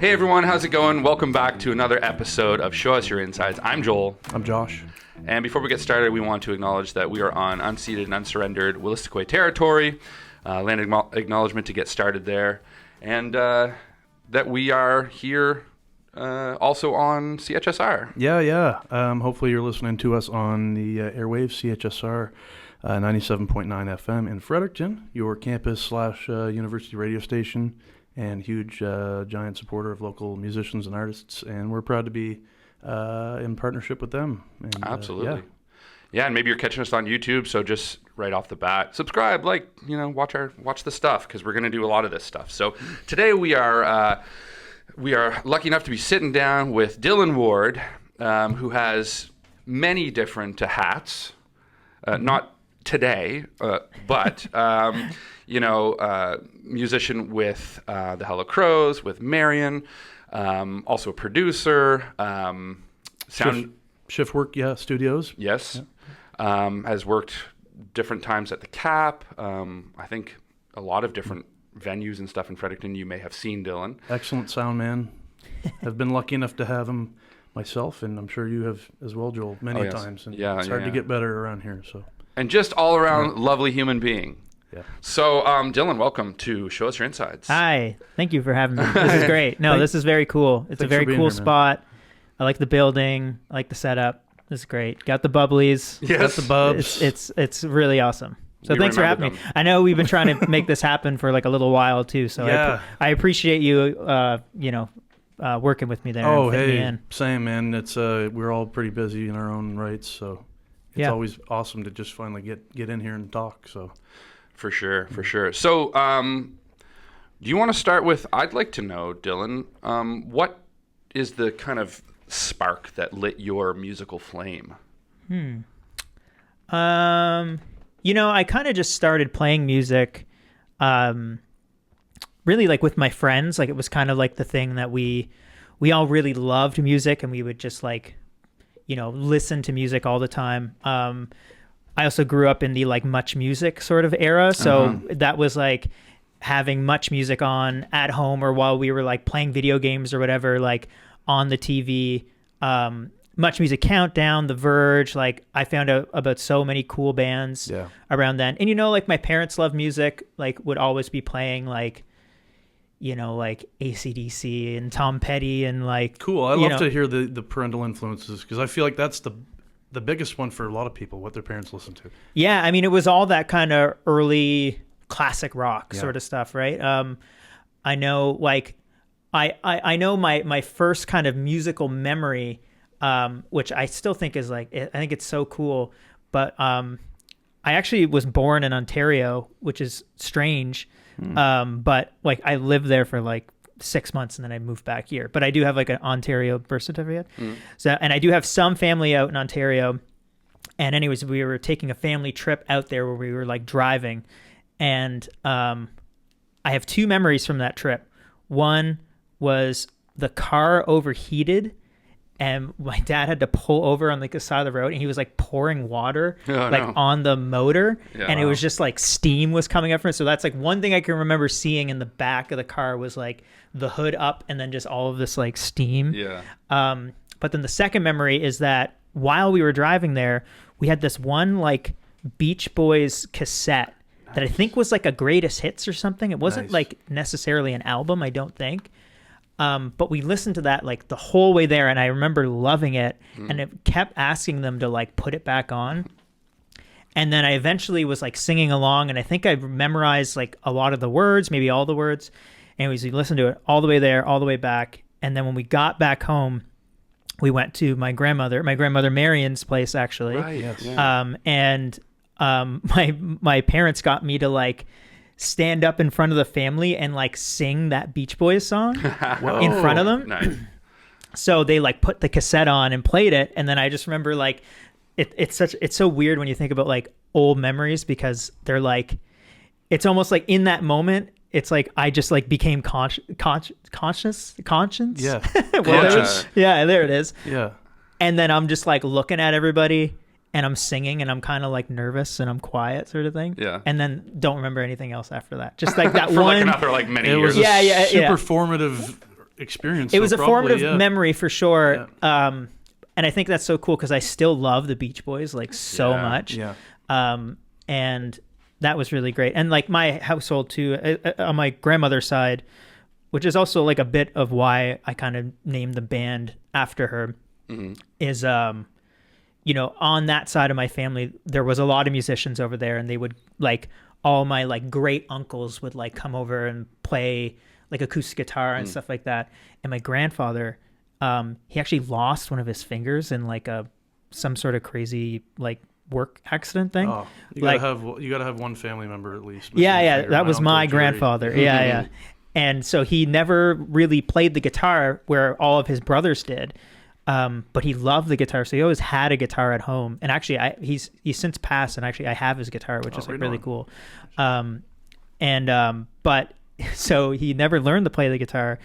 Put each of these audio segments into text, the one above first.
Hey everyone, how's it going? Welcome back to another episode of Show Us Your Insides. I'm Joel. I'm Josh. And before we get started, we want to acknowledge that we are on unceded and unsurrendered Wolastoqey territory. Land acknowledgement to get started there. And that we are here also on CHSR. Yeah. Hopefully you're listening to us on the airwaves, CHSR 97.9 FM in Fredericton, your campus/university radio station, and huge giant supporter of local musicians and artists. And we're proud to be in partnership with them. And, Absolutely. Yeah, and maybe you're catching us on YouTube, so just right off the bat, subscribe, watch the stuff, because we're going to do a lot of this stuff. So today we are lucky enough to be sitting down with Dylan Ward, who has many different hats. Not today, but musician with the Hello Crows, with Marian, also a producer, Shiftwork, studios. Yes. Yeah. Has worked different times at the Cap. I think a lot of different venues and stuff in Fredericton you may have seen Dylan. Excellent sound man. I've been lucky enough to have him myself, and I'm sure you have as well, Joel, many times. And it's hard to get better around here. So. And just all around lovely human being. Yeah. So, Dylan, welcome to Show Us Your Insides. Hi. Thank you for having me. This is great. No, this is very cool. It's a very cool spot. I like the building. I like the setup. This is great. Got the bubblies. Yes. Got the bubs. It's really awesing. So thanks for having me. I know we've been trying to make this happen for like a little while too. So I appreciate you, working with me there. Oh, hey, same, man. It's we're all pretty busy in our own rights, so it's always awesome to just finally get in here and talk. So. For sure. So, do you want to start with, I'd like to know, Dylan, what is the kind of spark that lit your musical flame? I kind of just started playing music, really like with my friends. Like it was kind of like the thing that we all really loved music, and we would just listen to music all the time. I also grew up in the like Much Music sort of era. So that was like having Much Music on at home or while we were like playing video games or whatever, like on the TV. Much Music Countdown, The Verge. Like I found out about so many cool bands around then. And like my parents love music, like would always be playing like AC/DC and Tom Petty and like. Cool. I love to hear the parental influences, because I feel like that's the biggest one for a lot of people, what their parents listen to. Yeah, I mean, it was all that kind of early classic rock sort of stuff, right? I know, like, I know my first kind of musical memory, which I still think is like, I think it's so cool, but I actually was born in Ontario, which is strange, but like I lived there for like 6 months and then I moved back here, but I do have like an Ontario birth certificate. So, and I do have some family out in Ontario. And anyways, we were taking a family trip out there where we were like driving, and I have two memories from that trip. One was the car overheated and my dad had to pull over on like the side of the road, and he was like pouring water on the motor, and it was just like steam was coming up from it. So that's like one thing I can remember seeing in the back of the car was like the hood up and then just all of this like steam. But then the second memory is that while we were driving there, we had this one like Beach Boys cassette that I think was like a greatest hits or something. It wasn't like necessarily an album, I don't think. But we listened to that like the whole way there, and I remember loving it, and it kept asking them to like put it back on. And then I eventually was like singing along, and I think I memorized like a lot of the words, maybe all the words. Anyways, we listened to it all the way there, all the way back. And then when we got back home, we went to my grandmother Marian's place, actually. Right. Yes. My parents got me to like stand up in front of the family and like sing that Beach Boys song in front of them. Nice. So they like put the cassette on and played it, and then I just remember like it's so weird when you think about like old memories, because they're like, it's almost like in that moment it's like I just like became conscious. Yeah. Yeah, there it is. Yeah. And then I'm just like looking at everybody and I'm singing and I'm kind of like nervous and I'm quiet sort of thing. Yeah. And then don't remember anything else after that. Just like that for one. like another like many it years. Was a super formative experience. It was a probably, formative memory for sure. Yeah. And I think that's so cool because I still love the Beach Boys like so much. Yeah. And that was really great. And like my household too, on my grandmother's side, which is also like a bit of why I kind of named the band after her, is, you know, on that side of my family, there was a lot of musicians over there, and they would like, all my like great uncles would like come over and play like acoustic guitar and stuff like that. And my grandfather, he actually lost one of his fingers in like some sort of crazy like work accident thing. Oh, you gotta have one family member at least. Yeah, that was my grandfather. Yeah. And so he never really played the guitar where all of his brothers did. But he loved the guitar, so he always had a guitar at home. And actually, he's since passed, and actually I have his guitar, which is like really cool. But so he never learned to play the guitar,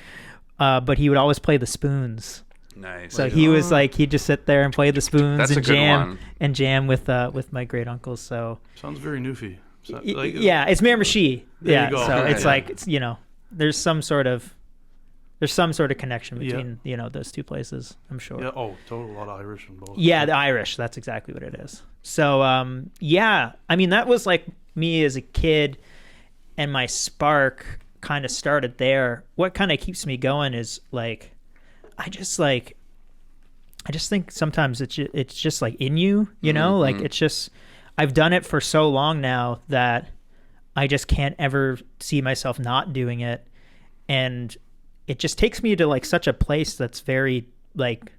but he would always play the spoons. Nice. So he was like, he'd just sit there and play the spoons. That's and a good one. jam with my great uncles. So sounds very newfie. Yeah, it's Miramichi. There you go. So it's like it's, you know, there's some sort of connection between you know those two places, I'm sure. Yeah. Oh, total lot of Irish in both. Yeah, the Irish. That's exactly what it is. So yeah, I mean that was like me as a kid, and my spark kind of started there. What kind of keeps me going is like, I just think sometimes it's just like in you, you know, like it's just, I've done it for so long now that I just can't ever see myself not doing it. And it just takes me to like such a place that's very like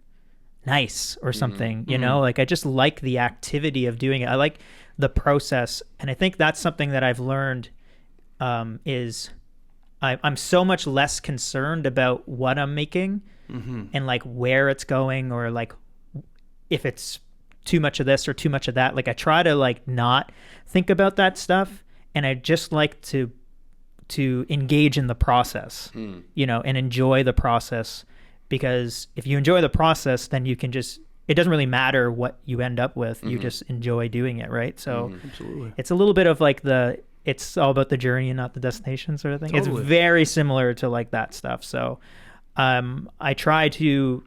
nice or something, you know, like I just like the activity of doing it. I like the process. And I think that's something that I've learned is I'm so much less concerned about what I'm making and like where it's going, or like if it's too much of this or too much of that. Like I try to like not think about that stuff, and I just like to engage in the process, you know, and enjoy the process, because if you enjoy the process, then you can just, it doesn't really matter what you end up with. You just enjoy doing it. Right. So Absolutely. It's a little bit of like it's all about the journey and not the destination sort of thing. Totally. It's very similar to like that stuff. So I try to,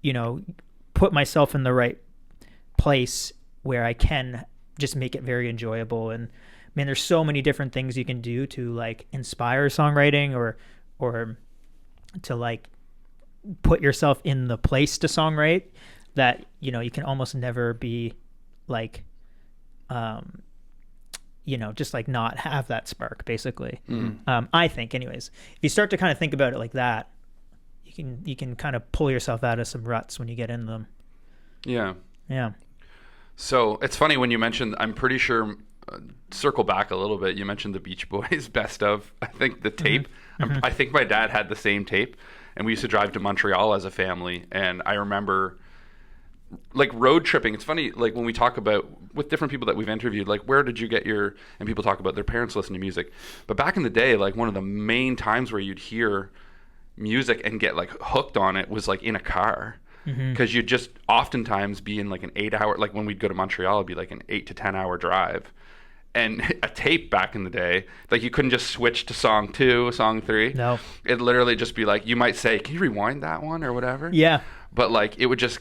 you know, put myself in the right place where I can just make it very enjoyable. And man, there's so many different things you can do to like inspire songwriting or to like put yourself in the place to songwrite, that, you know, you can almost never be like, you know, just like not have that spark basically. I think anyways, if you start to kind of think about it like that, you can kind of pull yourself out of some ruts when you get in them. Yeah. So it's funny when you mentioned, I'm pretty sure, circle back a little bit, you mentioned the Beach Boys best of, I think the tape. I think my dad had the same tape, and we used to drive to Montreal as a family, and I remember like road tripping. It's funny, like when we talk about with different people that we've interviewed, like where did you get and people talk about their parents listen to music, but back in the day, like one of the main times where you'd hear music and get like hooked on it was like in a car, because you'd just oftentimes be in like an 8-hour, like when we'd go to Montreal, it'd be like an 8 to 10 hour drive. And a tape back in the day, like you couldn't just switch to song 2, song 3. No. It'd literally just be like, you might say, can you rewind that one or whatever? Yeah. But like it would just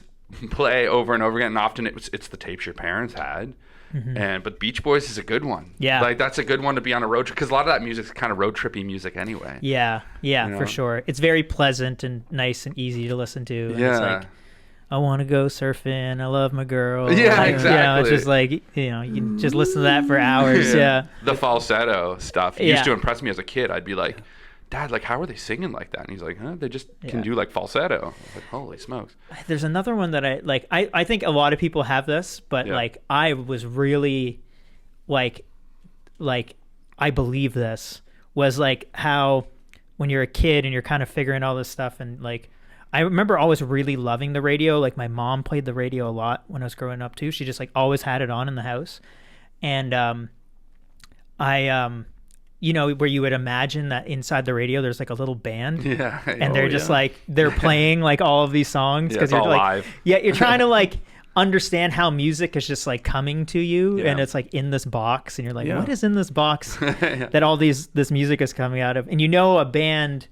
play over and over again, and often it's the tapes your parents had. But Beach Boys is a good one. Yeah. Like that's a good one to be on a road trip, because a lot of that music is kind of road trippy music anyway. Yeah, you know? For sure. It's very pleasant and nice and easy to listen to. And it's like, I want to go surfing. I love my girl. Yeah, like, exactly. You know, it's just like, you know, you can just listen to that for hours. Yeah. The falsetto stuff used to impress me as a kid. I'd be like, Dad, like, how are they singing like that? And he's like, huh? They just can do like falsetto. I was like, holy smokes. There's another one that I like. I think a lot of people have this, but like I was really like I believe this was like how when you're a kid and you're kind of figuring all this stuff, and like I remember always really loving the radio. Like my mom played the radio a lot when I was growing up too. She just like always had it on in the house. And you know, where you would imagine that inside the radio there's like a little band. Yeah. And they're just like, they're playing like all of these songs. Yeah, it's you're all like, live. Yeah, you're trying to like understand how music is just like coming to you, and it's like in this box, and you're like, what is in this box that all this music is coming out of? And you know a band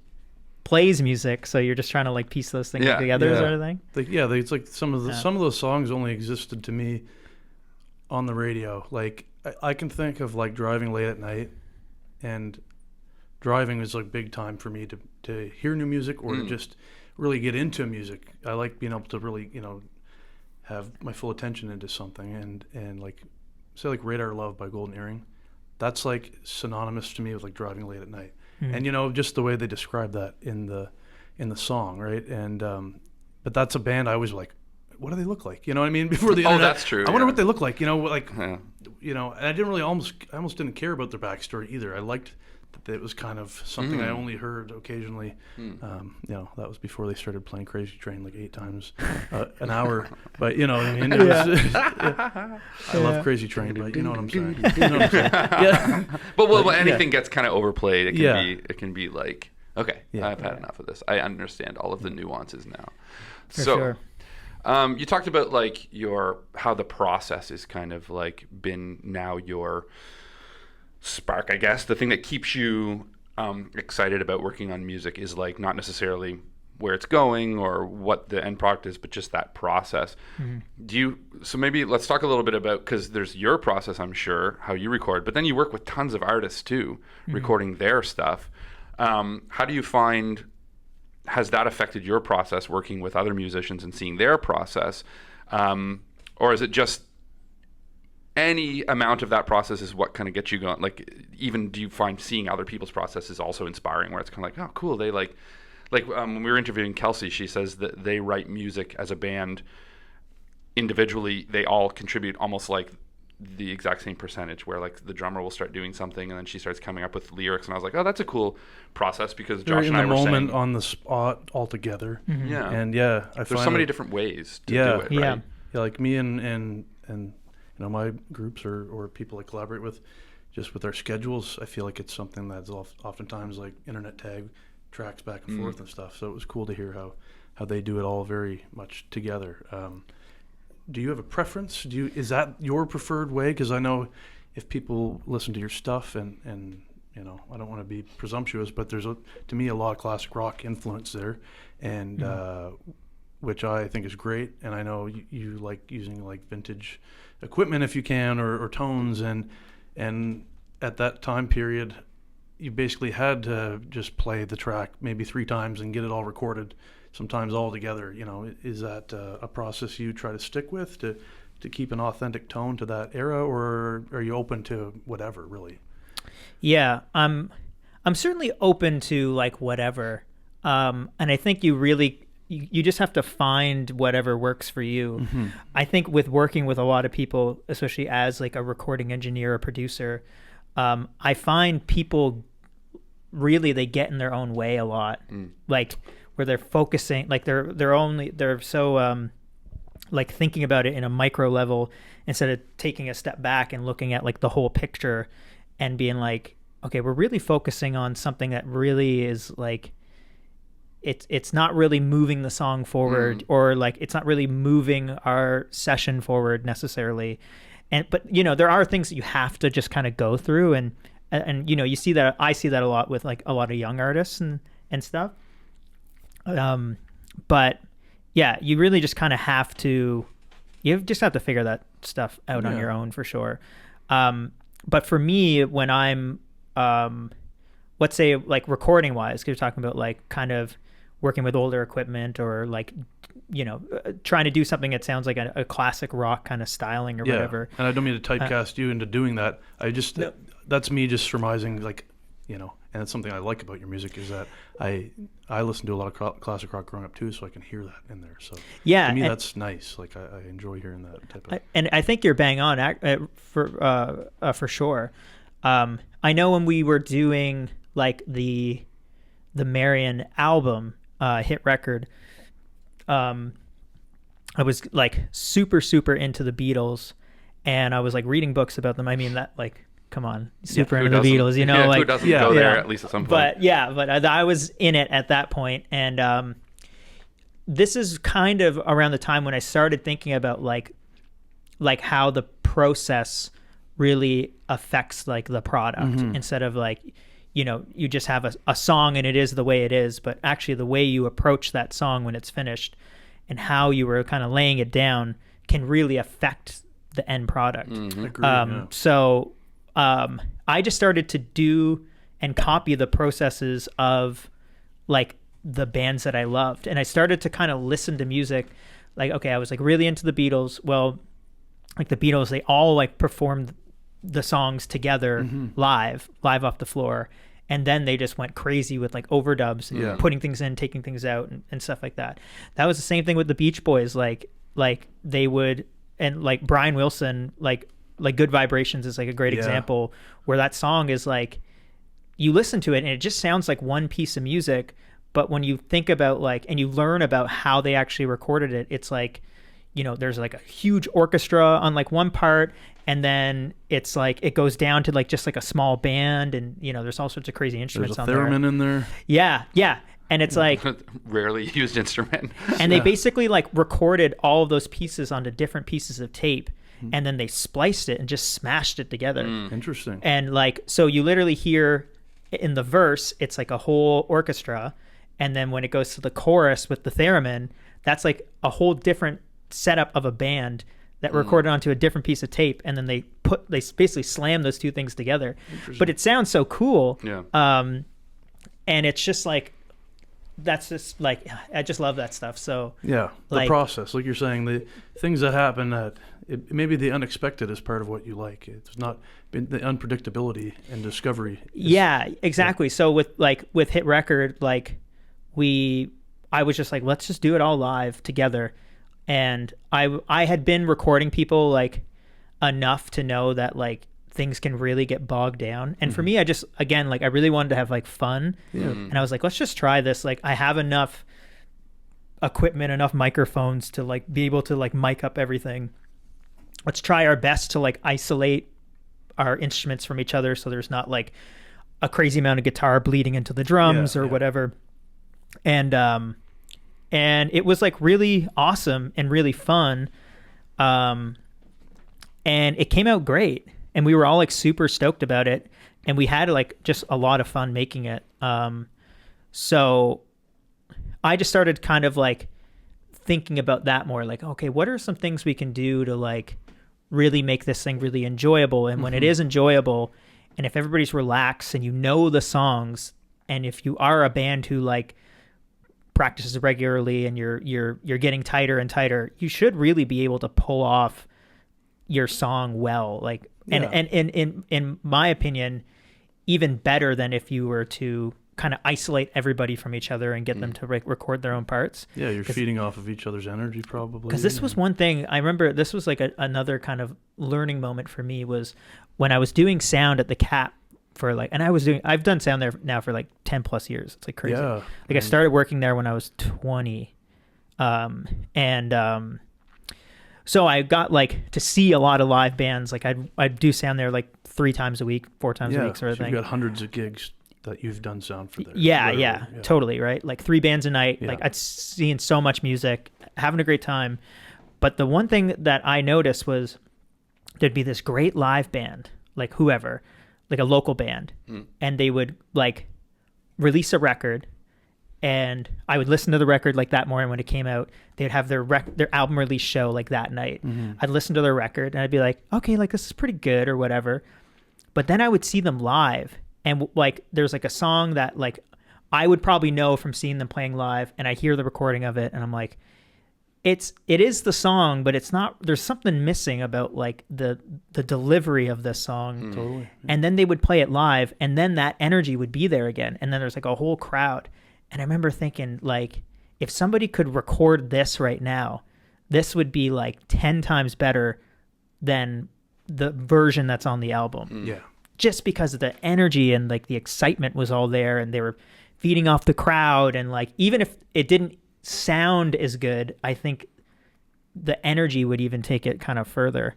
plays music, so you're just trying to like piece those things together, sort of thing. It's like some of those songs only existed to me on the radio. Like I can think of like driving late at night, and driving is like big time for me to hear new music or to just really get into music. I like being able to really, have my full attention into something, and like say like Radar Love by Golden Earring. That's like synonymous to me with like driving late at night. And just the way they describe that in the song, right? And but that's a band I was like, what do they look like? You know what I mean? Before the internet, that's true. I wonder what they look like. And I didn't really almost didn't care about their backstory either. I liked that it was kind of something I only heard occasionally. That was before they started playing Crazy Train like 8 times an hour. But you know what I mean? I love Crazy Train, but you know what I'm saying. Yeah. But anything gets kind of overplayed. It can be like, okay, I've had enough of this. I understand all of the nuances now. For sure. You talked about like how the process is kind of like been now your spark, I guess. The thing that keeps you excited about working on music is like not necessarily where it's going or what the end product is, but just that process. So maybe let's talk a little bit about, because there's your process, I'm sure, how you record, but then you work with tons of artists too, recording their stuff. How do you find, has that affected your process working with other musicians and seeing their process? Or is it just any amount of that process is what kind of gets you going? Like, even do you find seeing other people's process is also inspiring, where it's kind of like, oh, cool. They when we were interviewing Kelsey, she says that they write music as a band individually. They all contribute almost like the exact same percentage, where like the drummer will start doing something and then she starts coming up with lyrics. And I was like, oh, that's a cool process, because Josh and I were saying, in the moment, on the spot altogether. Yeah. And there's so many different ways to do it, right? Yeah, like me and my groups or people I collaborate with, just with our schedules, I feel like it's something that's oftentimes like internet tag tracks back and forth and stuff. So it was cool to hear how they do it all very much together. Do you have a preference? Is that your preferred way? Because I know if people listen to your stuff and I don't want to be presumptuous, but there's to me a lot of classic rock influence there, and which I think is great. And I know you like using like vintage equipment if you can, or tones, and at that time period you basically had to just play the track maybe 3 times and get it all recorded, sometimes all together. Is that a process you try to stick with to keep an authentic tone to that era, or are you open to whatever, really? I'm certainly open to like whatever, and I think you just have to find whatever works for you. I think with working with a lot of people, especially as like a recording engineer or producer, I find people really, they get in their own way a lot, like where they're focusing, like they're so like thinking about it in a micro level instead of taking a step back and looking at like the whole picture and being like, okay, we're really focusing on something that really is like, it's not really moving the song forward, or like it's not really moving our session forward necessarily. But there are things that you have to just kind of go through, and you see that, I see that a lot with like a lot of young artists and stuff. But yeah, you really just kind of have to figure that stuff out on your own, for sure. But for me, when I'm let's say like recording wise, because you're talking about like kind of working with older equipment, or like trying to do something that sounds like a classic rock kind of styling or whatever. And I don't mean to typecast you into doing that. I just that's me just surmising, like, and it's something I like about your music is that I listen to a lot of classic rock growing up too, so I can hear that in there. So to me, that's nice. Like I enjoy hearing that type of. And I think you're bang on for sure. I know when we were doing like the Marian album, hit record, I was like super into the Beatles, and I was like reading books about them. I mean, that, like, come on, super into the Beatles, like, who doesn't go there at least at some point. But I was in it at that point, and this is kind of around the time when I started thinking about like how the process really affects like the product, instead of like you just have a song and it is the way it is, but actually the way you approach that song when it's finished and how you were kind of laying it down can really affect the end product. Agreed, So I just started to do and copy the processes of like the bands that I loved. And I started to kind of listen to music. Like, okay, I was like really into the Beatles. Well, like the Beatles, they all like performed the songs together live off the floor. And then they just went crazy with like overdubs and putting things in, taking things out and stuff like that. That was the same thing with the Beach Boys. Like they would, and like Brian Wilson, like Good Vibrations is like a great example where that song is like, you listen to it and it just sounds like one piece of music. But when you think about like, and you learn about how they actually recorded it, it's like, there's like a huge orchestra on like one part, and then it's like it goes down to like just like a small band, and there's all sorts of crazy instruments on there. There's a theremin in there. Yeah, and it's like rarely used instrument. And they basically like recorded all of those pieces onto different pieces of tape, and then they spliced it and just smashed it together. Interesting. And like, so you literally hear in the verse, it's like a whole orchestra, and then when it goes to the chorus with the theremin, that's like a whole different setup of a band that recorded onto a different piece of tape, and then they basically slam those two things together. But it sounds so cool. And it's just like, that's just like, I just love that stuff. So the process, like you're saying, the things that happen, that maybe the unexpected is part of what you like. It's not been the unpredictability and discovery. Exactly. So with Hit Record, like I was just like, let's just do it all live together. And I had been recording people like enough to know that like things can really get bogged down. And for me, I just, again, like I really wanted to have like fun. And I was like, let's just try this. Like I have enough equipment, enough microphones to like be able to like mic up everything. Let's try our best to like isolate our instruments from each other, so there's not like a crazy amount of guitar bleeding into the drums or whatever. And it was like really awesome and really fun. And it came out great. And we were all like super stoked about it. And we had like just a lot of fun making it. So I just started kind of like thinking about that more, like, okay, what are some things we can do to like really make this thing really enjoyable? And when it is enjoyable, and if everybody's relaxed and the songs, and if you are a band who like practices regularly and you're getting tighter and tighter, you should really be able to pull off your song well. Like, and in my opinion, even better than if you were to kind of isolate everybody from each other and get them to record their own parts. Yeah, you're feeding off of each other's energy probably. Because this was one thing, I remember this was like another kind of learning moment for me, was when I was doing sound at the Cap for like, and I've done sound there now for like 10 plus years. It's like crazy. Like I started working there when I was 20. So I got like to see a lot of live bands. Like I'd do sound there like 3 times a week, 4 times a week sort of thing. You've got hundreds of gigs that you've done sound for there. Yeah, totally, right? Like 3 bands a night. Like I'd seen so much music, having a great time. But the one thing that I noticed was there'd be this great live band, like whoever, like a local band, and they would like release a record, and I would listen to the record like that morning when it came out. They'd have their album release show like that night. I'd listen to their record and I'd be like, okay, like this is pretty good or whatever. But then I would see them live, and like there's like a song that like I would probably know from seeing them playing live, and I hear the recording of it and I'm like, it is the song, but it's not, there's something missing about like the delivery of this song. Totally. And then they would play it live, and then that energy would be there again, and then there's like a whole crowd. And I remember thinking, like, if somebody could record this right now, this would be like 10 times better than the version that's on the album. Yeah. Just because of the energy and like the excitement was all there, and they were feeding off the crowd, and like even if it didn't sound as good, I think the energy would even take it kind of further.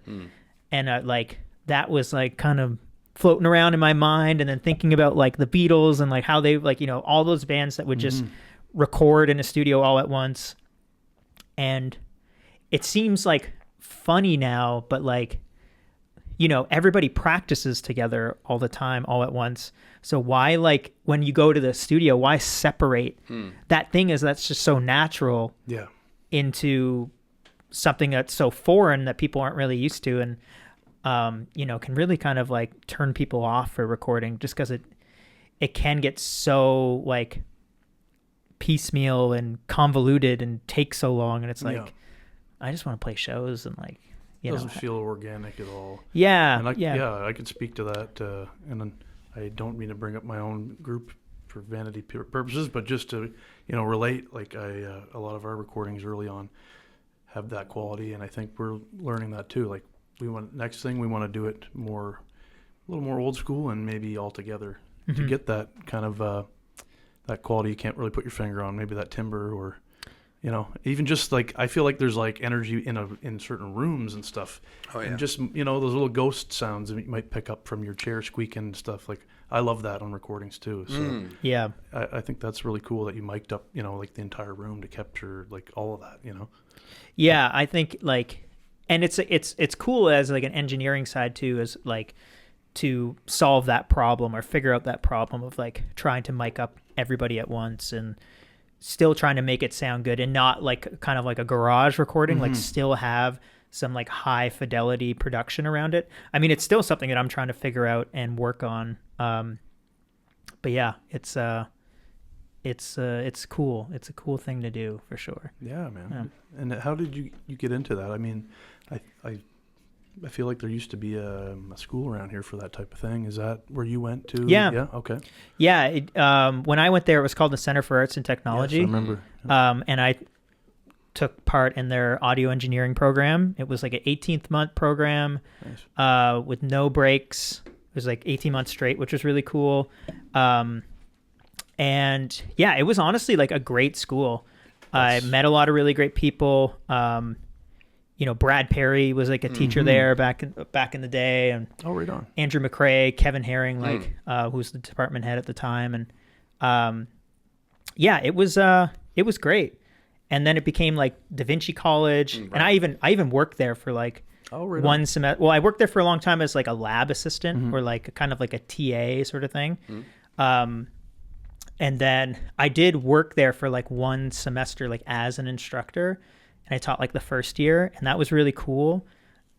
And like that was like kind of floating around in my mind, and then thinking about like the Beatles and like how they like, all those bands that would just record in a studio all at once. And it seems like funny now, but like, everybody practices together all the time, all at once. So why, like, when you go to the studio, why separate that thing that's just so natural into something that's so foreign that people aren't really used to, and can really kind of like turn people off for recording, just because it can get so like piecemeal and convoluted and take so long, and it's like I just want to play shows and like it doesn't feel organic at all. And I could speak to that, and then I don't mean to bring up my own group for vanity purposes, but just to relate, like a lot of our recordings early on have that quality, and I think we're learning that too. Like we want to do it a little more old school, and maybe all together to get that kind of that quality you can't really put your finger on. Maybe that timbre, or even just like I feel like there's like energy in certain rooms and stuff. Oh yeah. And just those little ghost sounds that you might pick up from your chair squeaking and stuff. Like I love that on recordings too. So I think that's really cool that you mic'd up like the entire room to capture like all of that. Yeah, I think like, and it's cool as like an engineering side too, is like to solve that problem or figure out that problem of like trying to mic up everybody at once and still trying to make it sound good, and not like kind of like a garage recording, like still have some like high fidelity production around it. I mean, it's still something that I'm trying to figure out and work on. But yeah, it's cool. It's a cool thing to do for sure. Yeah, man. Yeah. And how did you get into that? I mean, I feel like there used to be a school around here for that type of thing. Is that where you went to? Yeah. Yeah. Okay. Yeah. When I went there, it was called the Center for Arts and Technology. Yes, I remember. And I took part in their audio engineering program. It was like an 18-month program, with no breaks. It was like 18 months straight, which was really cool. And yeah, it was honestly like a great school. Yes. I met a lot of really great people. Brad Perry was like a teacher there back in the day, and right on. Andrew McRae, Kevin Herring, who's the department head at the time, and it was great. And then it became like Da Vinci College, and I even worked there for like one semester. Well, I worked there for a long time as like a lab assistant or like kind of like a TA sort of thing. And then I did work there for like one semester, like as an instructor. And I taught like the first year, and that was really cool.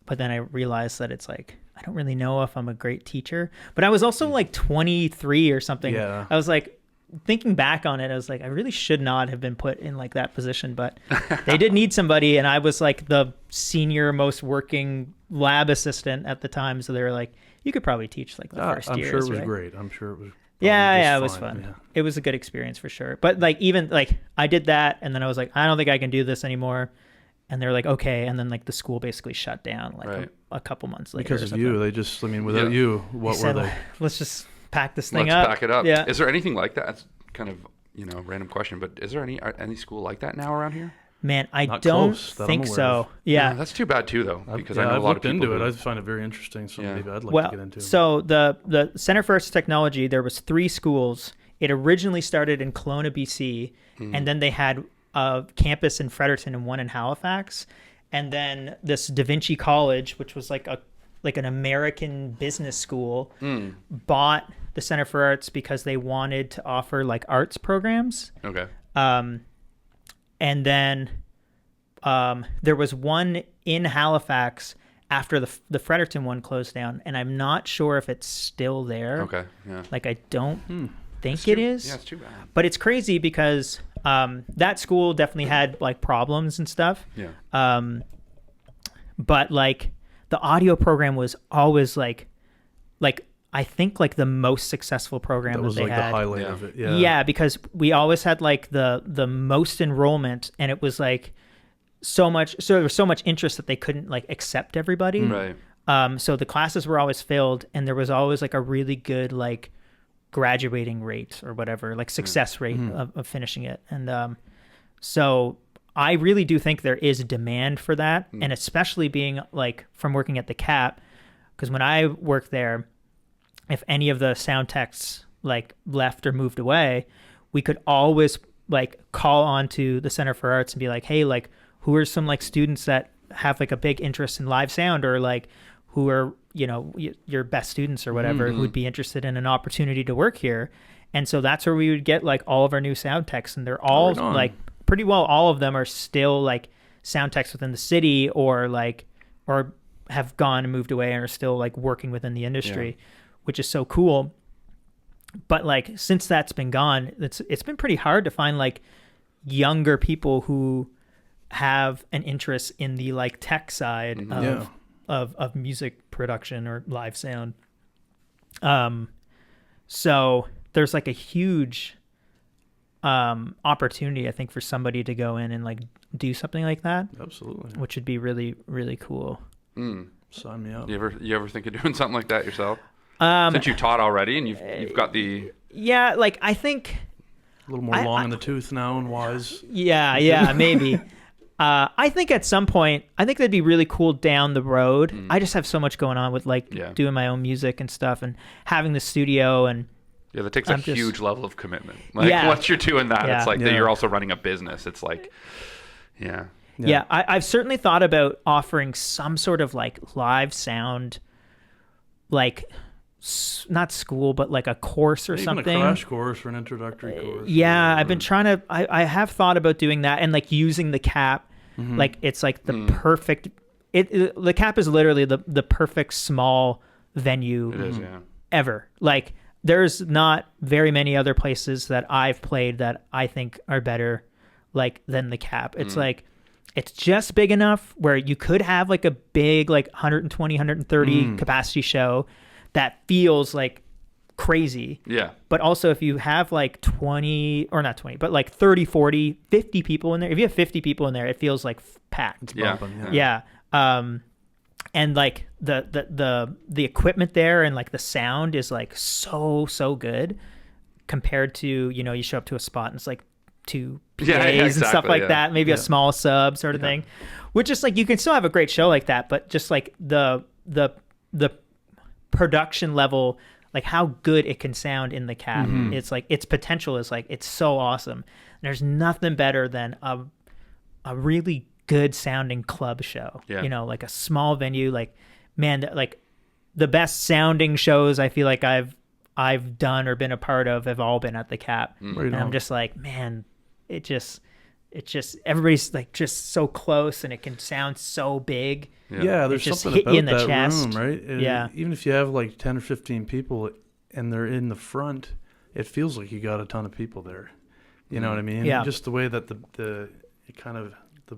But then I realized that it's like, I don't really know if I'm a great teacher. But I was also like 23 or something. Yeah. I was like, thinking back on it, I was like, I really should not have been put in like that position, but they did need somebody. And I was like the senior most working lab assistant at the time. So they were like, you could probably teach like the first year. I'm sure it was great. I'm sure it was. Yeah, it was fun. Yeah. It was a good experience for sure. But like, even like I did that, and then I was like, I don't think I can do this anymore. And they're like, okay. And then like the school basically shut down like a couple months later. Because of you, they just, without you, what were they? Let's just pack this thing up. Let's pack it up. Yeah. Is there anything like that? It's kind of, random question, but is there any school like that now around here? Man, I don't think so. Yeah. That's too bad too, though, because I know I've a lot of looked people into it. I find it very interesting. So maybe I'd like to get into it. So the Center for Arts and Technology, there was 3 schools. It originally started in Kelowna, BC, and then they had a campus in Fredericton and one in Halifax. And then this Da Vinci College, which was like an American business school, bought the Center for Arts because they wanted to offer like arts programs. Okay. And then there was one in Halifax after the Fredericton one closed down, and I'm not sure if it's still there. Okay. Yeah. Like I don't think it is. Yeah, it's too bad. But it's crazy because that school definitely had like problems and stuff. Yeah. But like the audio program was always like I think like the most successful program that they had. That was like the highlight of it. Yeah. Yeah, because we always had like the most enrollment, and it was like so there was so much interest that they couldn't like accept everybody. Right. So the classes were always filled, and there was always like a really good like graduating rate or whatever, like success rate of finishing it. And so I really do think there is a demand for that, and especially being like from working at the CAP, because when I worked there, if any of the sound techs like left or moved away, we could always like call onto the Center for Arts and be like, hey, like who are some like students that have like a big interest in live sound, or like who are, your best students or whatever, who would be interested in an opportunity to work here. And so that's where we would get like all of our new sound techs, and they're all like pretty well, all of them are still like sound techs within the city, or have gone and moved away and are still like working within the industry, which is so cool. But like, since that's been gone, it's been pretty hard to find like younger people who have an interest in the like tech side of music production or live sound. So there's like a huge opportunity, I think, for somebody to go in and like do something like that. Absolutely. Which would be really, really cool. Sign me up. You ever think of doing something like that yourself? Since you taught already and you've got the... Yeah, like I think... A little more long in the tooth now and wise. Yeah, maybe. I think at some point, I think that'd be really cool down the road. I just have so much going on with like doing my own music and stuff, and having the studio, and that takes a huge level of commitment. Like once you're doing that, it's like that you're also running a business. It's like, Yeah, I've certainly thought about offering some sort of like live sound, like not school, but like a course or something. A crash course or an introductory course. Yeah, I've been trying to, I have thought about doing that, and like using the CAP. Like it's like the perfect, the CAP is literally the perfect small venue ever. Like there's not very many other places that I've played that I think are better like than the CAP. It's like, it's just big enough where you could have like a big like 120, 130 capacity show that feels like crazy. Yeah. But also if you have like 20, or not 20, but like 30, 40, 50 people in there, if you have 50 people in there, it feels like packed. It's bumping, yeah. And like the equipment there and like the sound is like so good compared to, you show up to a spot and it's like 2 PAs and stuff like that, maybe a small sub sort of thing, which is like, you can still have a great show like that, but just like the production level, like how good it can sound in the CAP, it's like its potential is like, it's so awesome. And there's nothing better than a really good sounding club show, like a small venue. Like, man, like the best sounding shows I feel like I've done or been a part of have all been at the CAP. And I'm just like, man, it just everybody's like just so close and it can sound so big. Yeah, there's something hit about you in the that chest. room, right? Even if you have like 10 or 15 people and they're in the front, it feels like you got a ton of people there. You know what I mean? Yeah. Just the way that the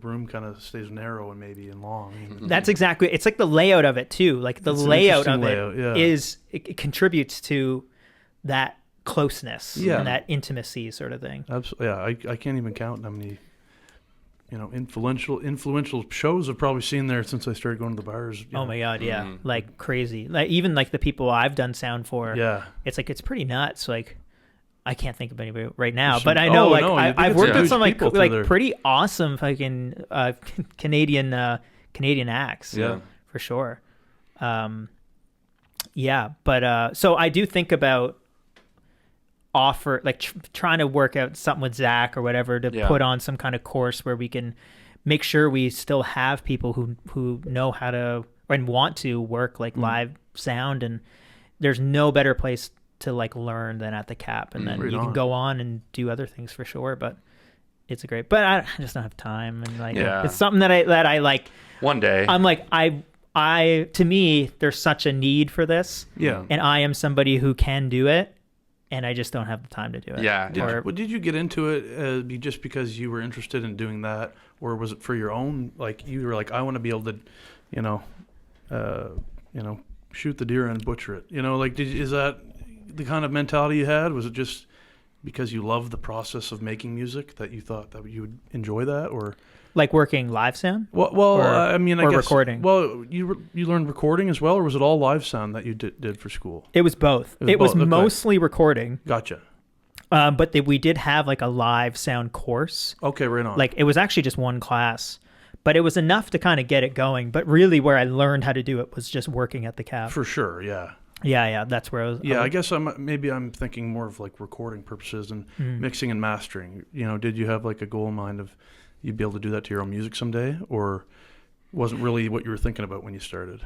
room kind of stays narrow and maybe and long. That's exactly. It's like the layout of it too. Like the layout of it it contributes to that closeness and that intimacy sort of thing. Absolutely. Yeah, I can't even count how many influential shows I've probably seen there since I started going to the bars. Oh my God, yeah. Like crazy. Like even like the people I've done sound for. Yeah. It's like, it's pretty nuts. Like I can't think of anybody right now, but I know I've worked with some like pretty awesome fucking Canadian acts. Yeah. For sure. But so I do think about trying to work out something with Zach or whatever to put on some kind of course where we can make sure we still have people who know how to and want to work like live sound, and there's no better place to like learn than at the CAP, and then you can go on and do other things for sure. But it's but I just don't have time, and like it's something that I like. One day I'm like I to me there's such a need for this, and I am somebody who can do it. And I just don't have the time to do it. Yeah. Did you get into it just because you were interested in doing that, or was it for your own? Like you were like, I want to be able to, shoot the deer and butcher it. Like is that the kind of mentality you had? Was it just because you love the process of making music that you thought that you would enjoy that, or like working live sound? I guess recording. Well, you learned recording as well, or was it all live sound that you did for school? It was both. It was mostly recording. Gotcha. But we did have like a live sound course. Okay, right on. Like it was actually just one class, but it was enough to kind of get it going. But really, where I learned how to do it was just working at the CAP. For sure, yeah. Yeah, that's where I was. Yeah, I guess I'm thinking more of like recording purposes and mixing and mastering. Did you have like a goal in mind of you'd be able to do that to your own music someday, or wasn't really what you were thinking about when you started.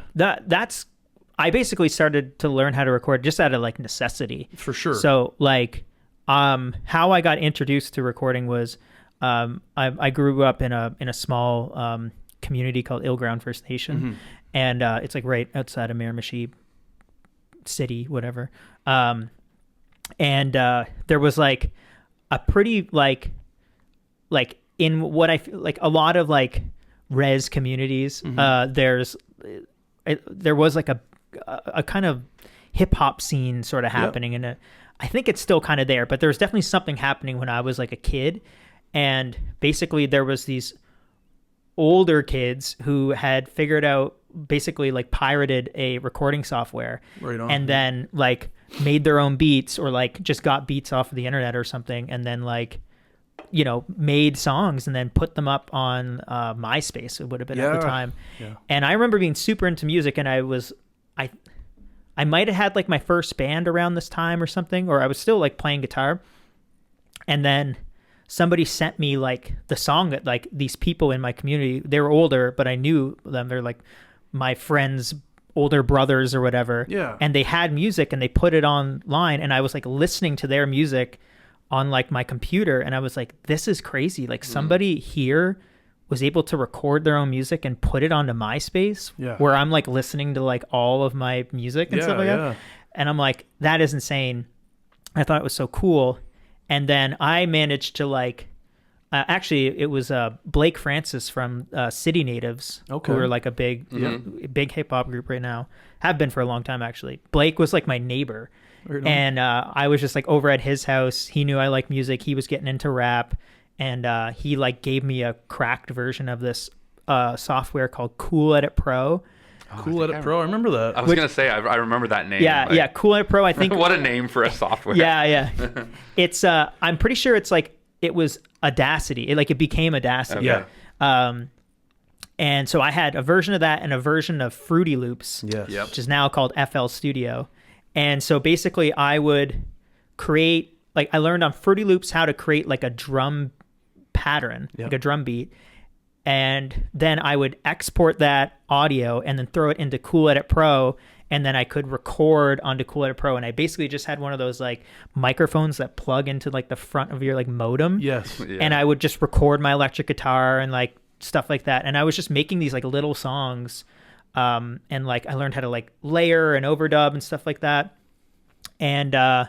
I basically started to learn how to record just out of like necessity. For sure. So like, how I got introduced to recording was, I grew up in a small community called Ilground First Nation, and it's like right outside of Miramichi City, whatever. And there was like a pretty like in what I feel like a lot of like res communities. There was like a kind of hip hop scene sort of happening, and I think it's still kind of there, but there was definitely something happening when I was like a kid. And basically there was these older kids who had figured out, basically like pirated a recording software, right on, and then like made their own beats, or like just got beats off of the internet or something, and then like, you know, made songs and then put them up on MySpace, it would have been at the time. And I remember being super into music, and I might have had like my first band around this time or something, or I was still like playing guitar, and then somebody sent me like the song that like these people in my community, they were older, but I knew them. They're like my friends' older brothers or whatever. Yeah. And they had music and they put it online, and I was like listening to their music on like my computer, and I was like, this is crazy. Like somebody here was able to record their own music and put it onto MySpace, where I'm like listening to like all of my music and stuff like that. And I'm like, that is insane. I thought it was so cool. And then I managed to like, actually it was Blake Francis from City Natives, who are like a big hip hop group right now, have been for a long time actually. Blake was like my neighbor, and I was just like over at his house. He knew I like music. He was getting into rap, and he like gave me a cracked version of this software called Cool Edit Pro. Cool Edit Pro, I remember that. I was going to say, I remember that name. Yeah, Cool Edit Pro, I think. What a name for a software. Yeah. It's, I'm pretty sure it's like, it was Audacity. It became Audacity. Okay. And so I had a version of that and a version of Fruity Loops, which is now called FL Studio. And so basically I would create, like I learned on Fruity Loops how to create like a drum pattern, like a drum beat. And then I would export that audio and then throw it into Cool Edit Pro, and then I could record onto Cool Edit Pro. And I basically just had one of those like microphones that plug into like the front of your like modem. Yes. And I would just record my electric guitar and like stuff like that. And I was just making these like little songs. And like I learned how to like layer and overdub and stuff like that. And I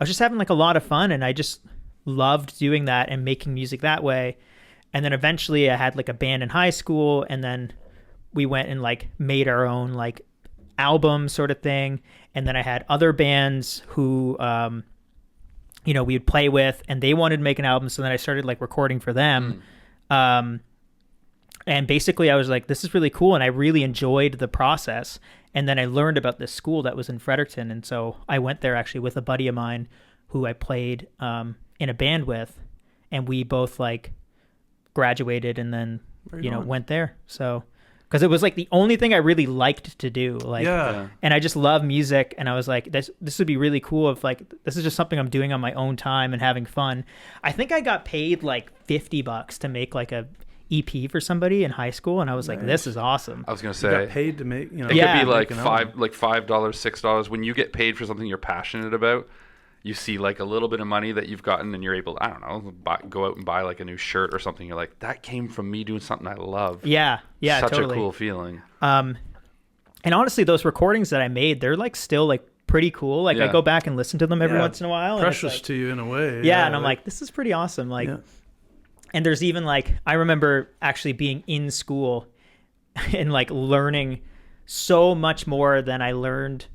was just having like a lot of fun, and I just loved doing that and making music that way. And then eventually I had like a band in high school, and then we went and like made our own like album sort of thing. And then I had other bands who, you know, we would play with, and they wanted to make an album. So then I started like recording for them. And basically I was like, this is really cool. And I really enjoyed the process. And then I learned about this school that was in Fredericton. And so I went there actually with a buddy of mine who I played in a band with, and we both like graduated and then went there. So because it was like the only thing I really liked to do, like, and I just love music, and I was like, this would be really cool if like this is just something I'm doing on my own time and having fun. I think I got paid like $50 to make like a EP for somebody in high school, and I was like, this is awesome. I was gonna say, you got paid to make, you know, it could be like $5, $6. When you get paid for something you're passionate about, you see like a little bit of money that you've gotten, and you're able to, I don't know, go out and buy like a new shirt or something. You're like, that came from me doing something I love. Yeah, Such totally. a cool feeling. And honestly, those recordings that I made, they're like still like pretty cool. Like I go back and listen to them every once in a while. Precious like, to you in a way. Yeah, and I'm like, this is pretty awesome. Like, and there's even like, I remember actually being in school and like learning so much more than I learned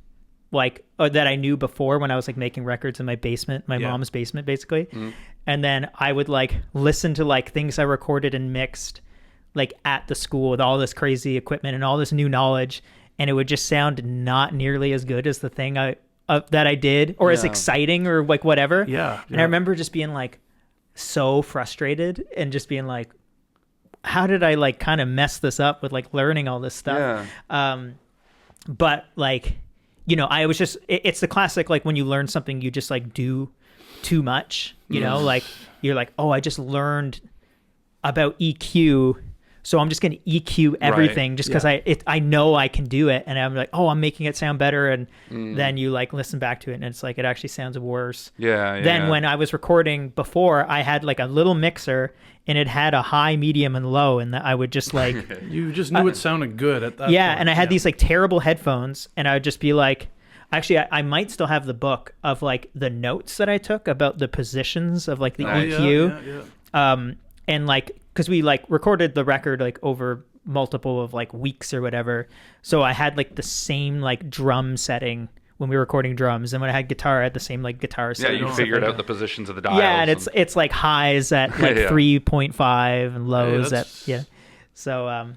like, or that I knew before when I was like making records in my basement, my mom's basement, basically. And then I would like listen to like things I recorded and mixed like at the school with all this crazy equipment and all this new knowledge. And it would just sound not nearly as good as the thing that I did, or as exciting, or like whatever. And I remember just being like so frustrated and just being like, how did I like kind of mess this up with like learning all this stuff? But like, you know, I was just, it's the classic, like when you learn something, you just like do too much, you know, like you're like, oh, I just learned about EQ, so I'm just going to EQ everything just because I know I can do it, and I'm like, oh, I'm making it sound better, and then you like listen back to it, and it's like it actually sounds worse. Then when I was recording before, I had like a little mixer, and it had a high, medium, and low, and I would just like you just knew it sounded good at that point. And I had these like terrible headphones, and I would just be like, actually, I might still have the book of like the notes that I took about the positions of like the EQ. And like, because we like recorded the record like over multiple of like weeks or whatever, so I had like the same like drum setting when we were recording drums, and when I had guitar, I had the same like guitar setting. You figured out the positions of the dials. Yeah, and it's like highs at like 3.5 and lows at So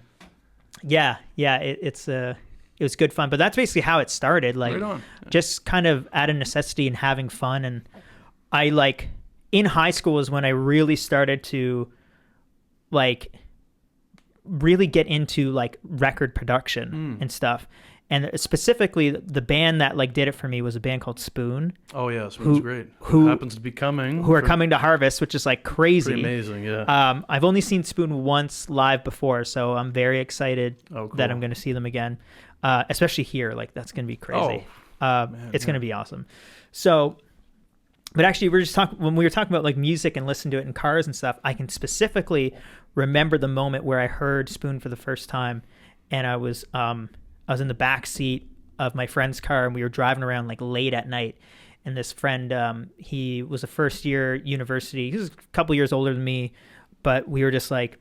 it was good fun, but that's basically how it started. Like just kind of out of necessity and having fun. And I like in high school is when I really started to like really get into like record production and stuff. And specifically the band that like did it for me was a band called Spoon. Oh yeah, Spoon's great. Who happens to be coming. Who are coming to Harvest, which is like crazy. Pretty amazing, yeah. I've only seen Spoon once live before, so I'm very excited that I'm going to see them again. Especially here, like that's going to be crazy. It's going to be awesome. So, but actually we're just talking, when we were talking about like music and listening to it in cars and stuff, I can specifically remember the moment where I heard Spoon for the first time, and I was in the back seat of my friend's car, and we were driving around like late at night, and this friend, he was a first year university, he was a couple years older than me, but we were just like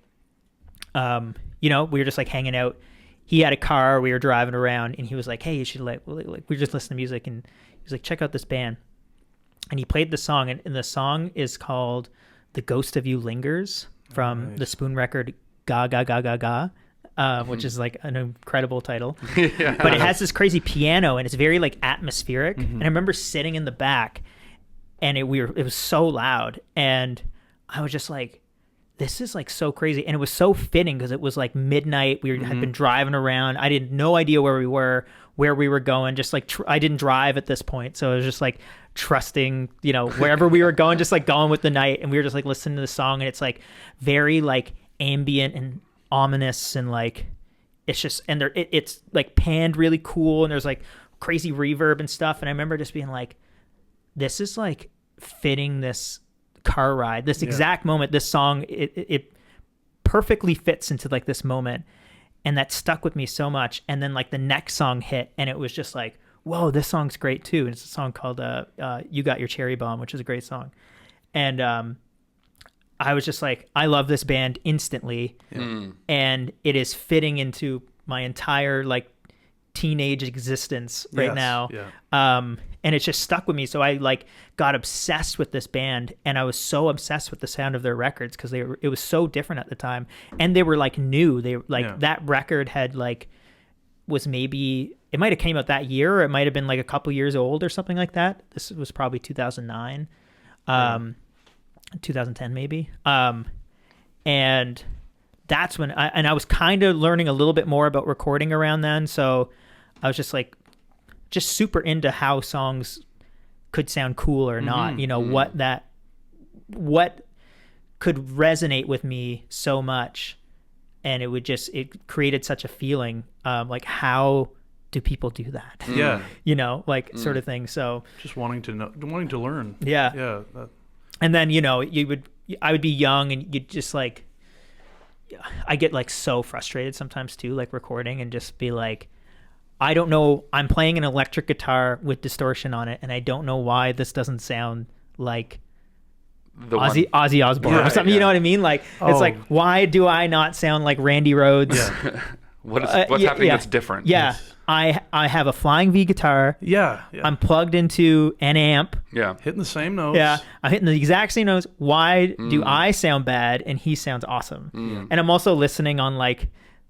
we were just like hanging out. He had a car, we were driving around, and he was like, hey, you should like we were just listening to music, and he was like, check out this band. And he played the song, and the song is called The Ghost of You Lingers from the Spoon record Ga Ga Ga Ga Ga, which is like an incredible title. But it has this crazy piano, and it's very like atmospheric. And I remember sitting in the back, and it was so loud, and I was just like, this is like so crazy. And it was so fitting because it was like midnight. We had been driving around. I had no idea where we were going. Just like I didn't drive at this point, so it was just like trusting, wherever we were going, just like going with the night. And we were just like listening to the song, and it's like very like ambient and ominous, and like it's just, and it's like panned really cool, and there's like crazy reverb and stuff. And I remember just being like, this is like fitting this car ride, this exact moment. This song, it perfectly fits into like this moment, and that stuck with me so much. And then like the next song hit, and it was just like, whoa, this song's great too. And it's a song called You Got Your Cherry Bomb, which is a great song. And I was just like, I love this band instantly. And it is fitting into my entire like teenage existence right now. And it just stuck with me. So I like got obsessed with this band, and I was so obsessed with the sound of their records because it was so different at the time, and they were like new. They like that record had like was maybe, it might have came out that year, or it might have been like a couple years old or something like that. This was probably 2009, 2010 maybe. And that's when I was kind of learning a little bit more about recording around then. So I was just like, just super into how songs could sound cool or not, what could resonate with me so much. And it created such a feeling, like, how do people do that? Sort of thing. So just wanting to know, wanting to learn. Yeah. And then, I would be young, and you'd just like, I get like so frustrated sometimes too, like recording, and just be like, I don't know, I'm playing an electric guitar with distortion on it, and I don't know why this doesn't sound like Ozzy Osbourne or something. You know what I mean? Like, it's like, why do I not sound like Randy Rhoads? What's happening that's different? I have a Flying V guitar. I'm plugged into an amp. Hitting the same notes. I'm hitting the exact same notes. Why do I sound bad and he sounds awesome? And I'm also listening on like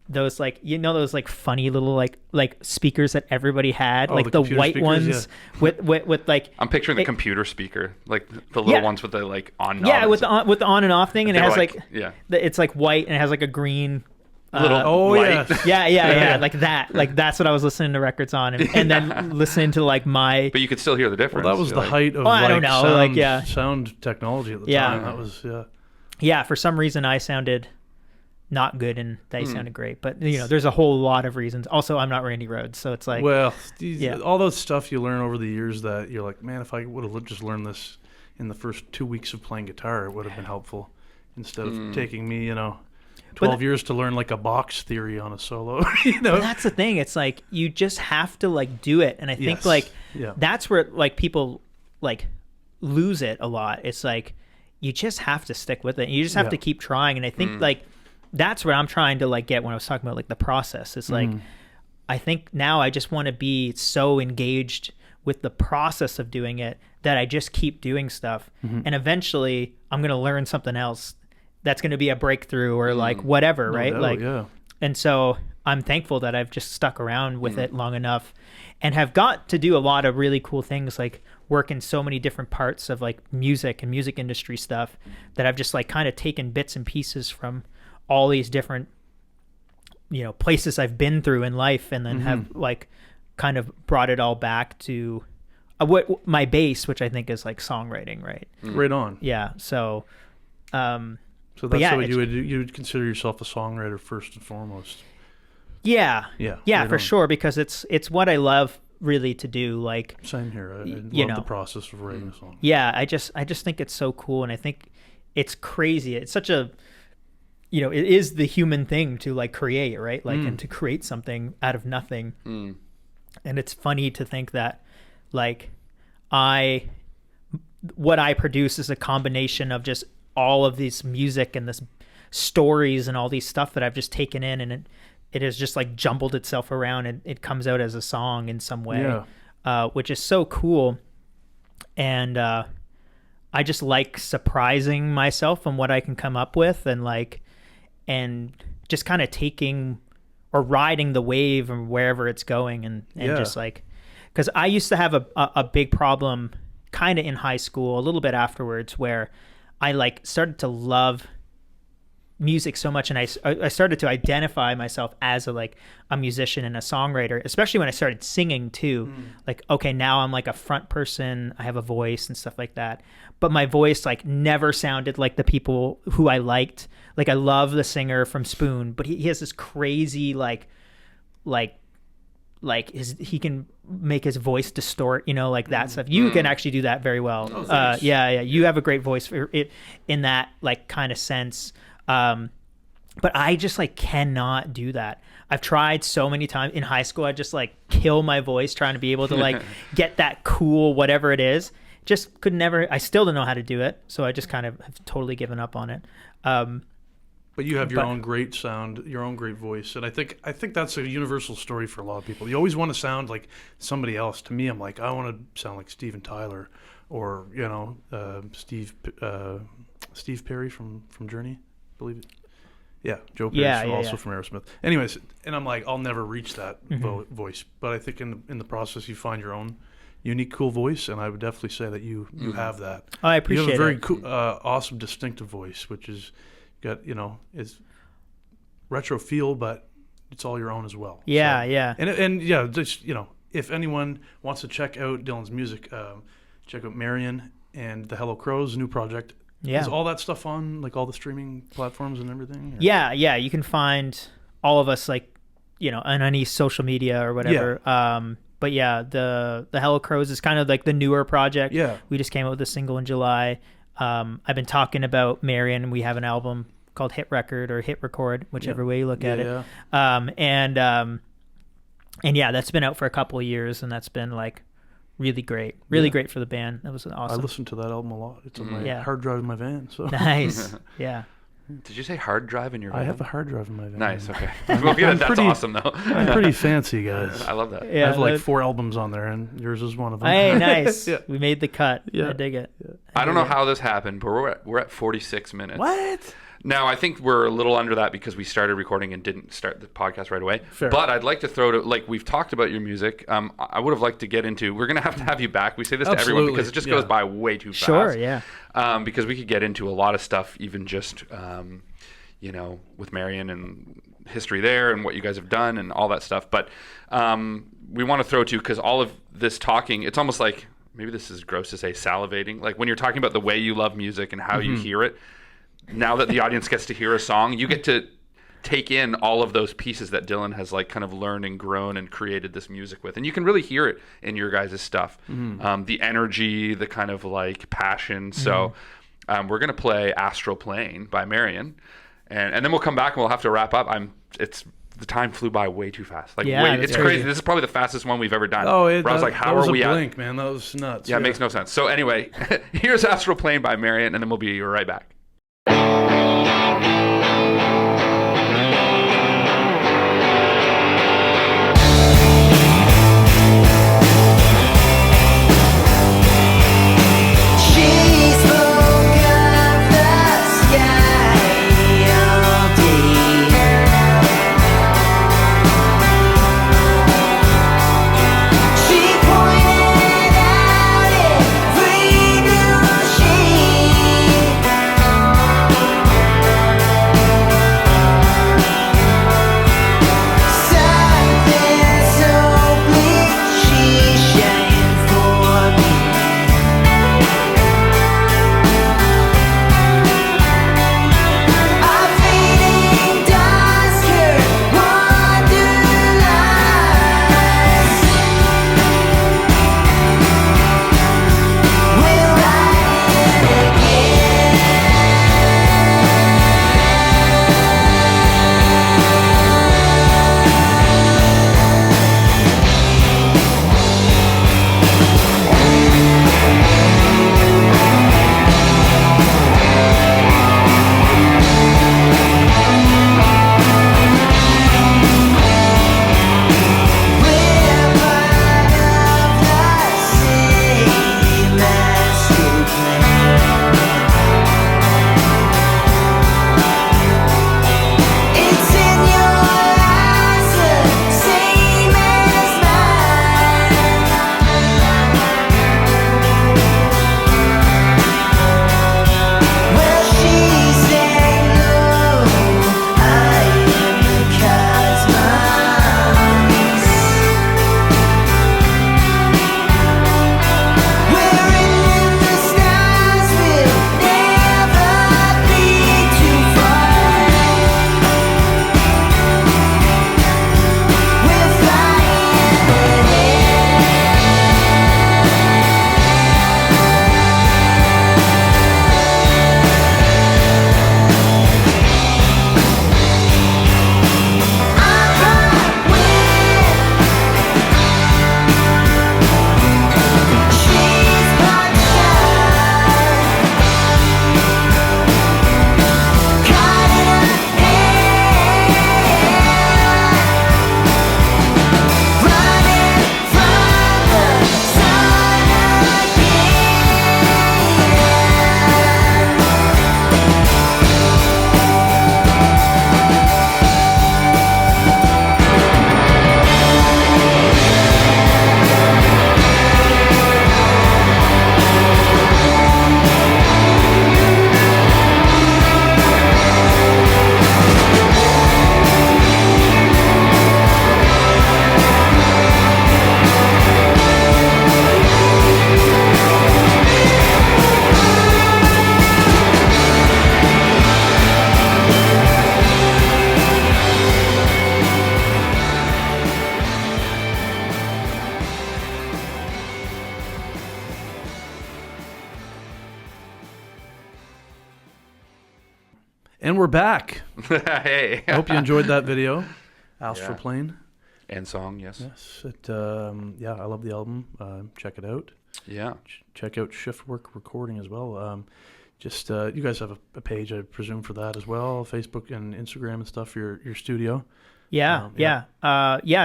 those like, those like funny little like speakers that everybody had, like the white speakers, ones with like, I'm picturing the computer speaker, like the little ones with the like on and off. With the on and off thing, and it has it's like white, and it has like a green little light. Like that. Like that's what I was listening to records on, and then listening to like my. But you could still hear the difference. Well, that was the height of I don't know, sound technology at the time. That was for some reason I sounded not good and that you sounded great. But there's a whole lot of reasons. Also, I'm not Randy Rhoads, so it's like, well, all those stuff you learn over the years that you're like, man, if I would have just learned this in the first 2 weeks of playing guitar, it would have been helpful instead of taking me 12 years to learn like a box theory on a solo. But that's the thing. It's like you just have to like do it, and I think that's where like people like lose it a lot. It's like you just have to stick with it. You just have to keep trying, and I think like that's what I'm trying to like get when I was talking about like the process. It's like I think now I just want to be so engaged with the process of doing it that I just keep doing stuff, and eventually I'm gonna learn something else that's going to be a breakthrough or like whatever, right? And so I'm thankful that I've just stuck around with it long enough and have got to do a lot of really cool things, like work in so many different parts of like music and music industry stuff that I've just like kind of taken bits and pieces from all these different, places I've been through in life, and then have like kind of brought it all back to what my base, which I think is like songwriting, right? Right on. Yeah. So, so that's how you would consider yourself a songwriter first and foremost. Yeah, right for on. sure, because it's what I love really to do. Like same here. I love the process of writing a song. Yeah, I just think it's so cool, and I think it's crazy. It's such a it is the human thing to like create, right? Like and to create something out of nothing. And it's funny to think that like what I produce is a combination of just all of this music and this stories and all these stuff that I've just taken in, and it has just like jumbled itself around, and it comes out as a song in some way, which is so cool. And I just like surprising myself on what I can come up with, and just kind of taking or riding the wave and wherever it's going, and just like, because I used to have a big problem kind of in high school, a little bit afterwards, where I like started to love music so much, and I started to identify myself as a musician and a songwriter, especially when I started singing too. Like, okay, now I'm like a front person, I have a voice and stuff like that, but my voice like never sounded like the people who I liked. Like, I love the singer from Spoon, but he has this crazy he can make his voice distort, like that stuff. You can actually do that very well. You have a great voice for it in that like kind of sense. But I just like cannot do that. I've tried so many times in high school. I just like kill my voice trying to be able to like get that cool whatever it is. Just could never. I still don't know how to do it, so I just kind of have totally given up on it. But you have your own great sound, your own great voice, and I think that's a universal story for a lot of people. You always want to sound like somebody else. To me, I'm like, I want to sound like Steven Tyler, or Steve Perry from Journey, I believe it. Yeah, Joe Perry, also from Aerosmith. Anyways, and I'm like, I'll never reach that voice. But I think in the process, you find your own unique, cool voice, and I would definitely say that you have that. Oh, I appreciate it. You have a very cool, awesome, distinctive voice, which is got is retro feel, but it's all your own as well. And just if anyone wants to check out Dylan's music, check out Marian and the Hello Crows new project. Is all that stuff on like all the streaming platforms and everything? Or? Yeah, you can find all of us like on any social media or whatever. But yeah, the Hello Crows is kind of like the newer project. Yeah, we just came out with a single in July. I've been talking about Marian. We have an album called Hit Record or Hit Record, whichever way you look at it. And that's been out for a couple of years, and that's been like really great, great for the band. That was awesome. I listened to that album a lot. It's on my hard drive in my van. So nice. Yeah. Did you say hard drive in your van? I have a hard drive in my van. Nice, okay. That's awesome, though. I'm pretty fancy, guys. I love that. Yeah, I have like 4 albums on there, and yours is one of them. Hey, nice. We made the cut. I dig it. I don't know how this happened, but we're at 46 minutes. What? Now, I think we're a little under that because we started recording and didn't start the podcast right away. Fair. But I'd like to throw to, like, we've talked about your music. I would have liked to get into, we're going to have you back. We say this to everyone because it just goes by way too fast. Sure, yeah. Because we could get into a lot of stuff, even just, with Marian and history there and what you guys have done and all that stuff. But we want to throw to, because all of this talking, it's almost like, maybe this is gross to say, salivating. Like when you're talking about the way you love music and how you hear it, now that the audience gets to hear a song, you get to take in all of those pieces that Dylan has like kind of learned and grown and created this music with. And you can really hear it in your guys' stuff. The energy, the kind of like passion. So we're going to play Astral Plane by Marian. And then we'll come back and we'll have to wrap up. The time flew by way too fast. Like, it's crazy. This is probably the fastest one we've ever done. Oh, I was like, how are we at? Blink, man. That was nuts. Yeah, it makes no sense. So anyway, here's Astral Plane by Marian, and then we'll be right back. And we're back. Hey. I hope you enjoyed that video. Astral Plane. And song, yes. Yes. Yeah, I love the album. Check it out. Yeah. Check out Shiftwork Recording as well. You guys have a page, I presume, for that as well, Facebook and Instagram and stuff, your studio. Yeah.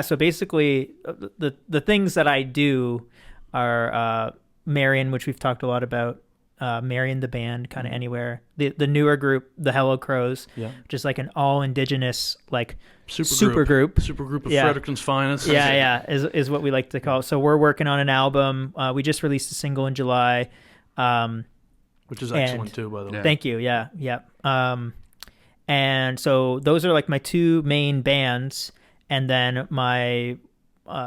So basically, the things that I do are Marian, which we've talked a lot about. Marian the band, kind of anywhere. The newer group, the Hello Crows, just like an all indigenous like super group of Fredericton's finest. Is what we like to call it. So we're working on an album. We just released a single in July, which is excellent too, by the way. Thank you. Yeah. And so those are like my two main bands, and then my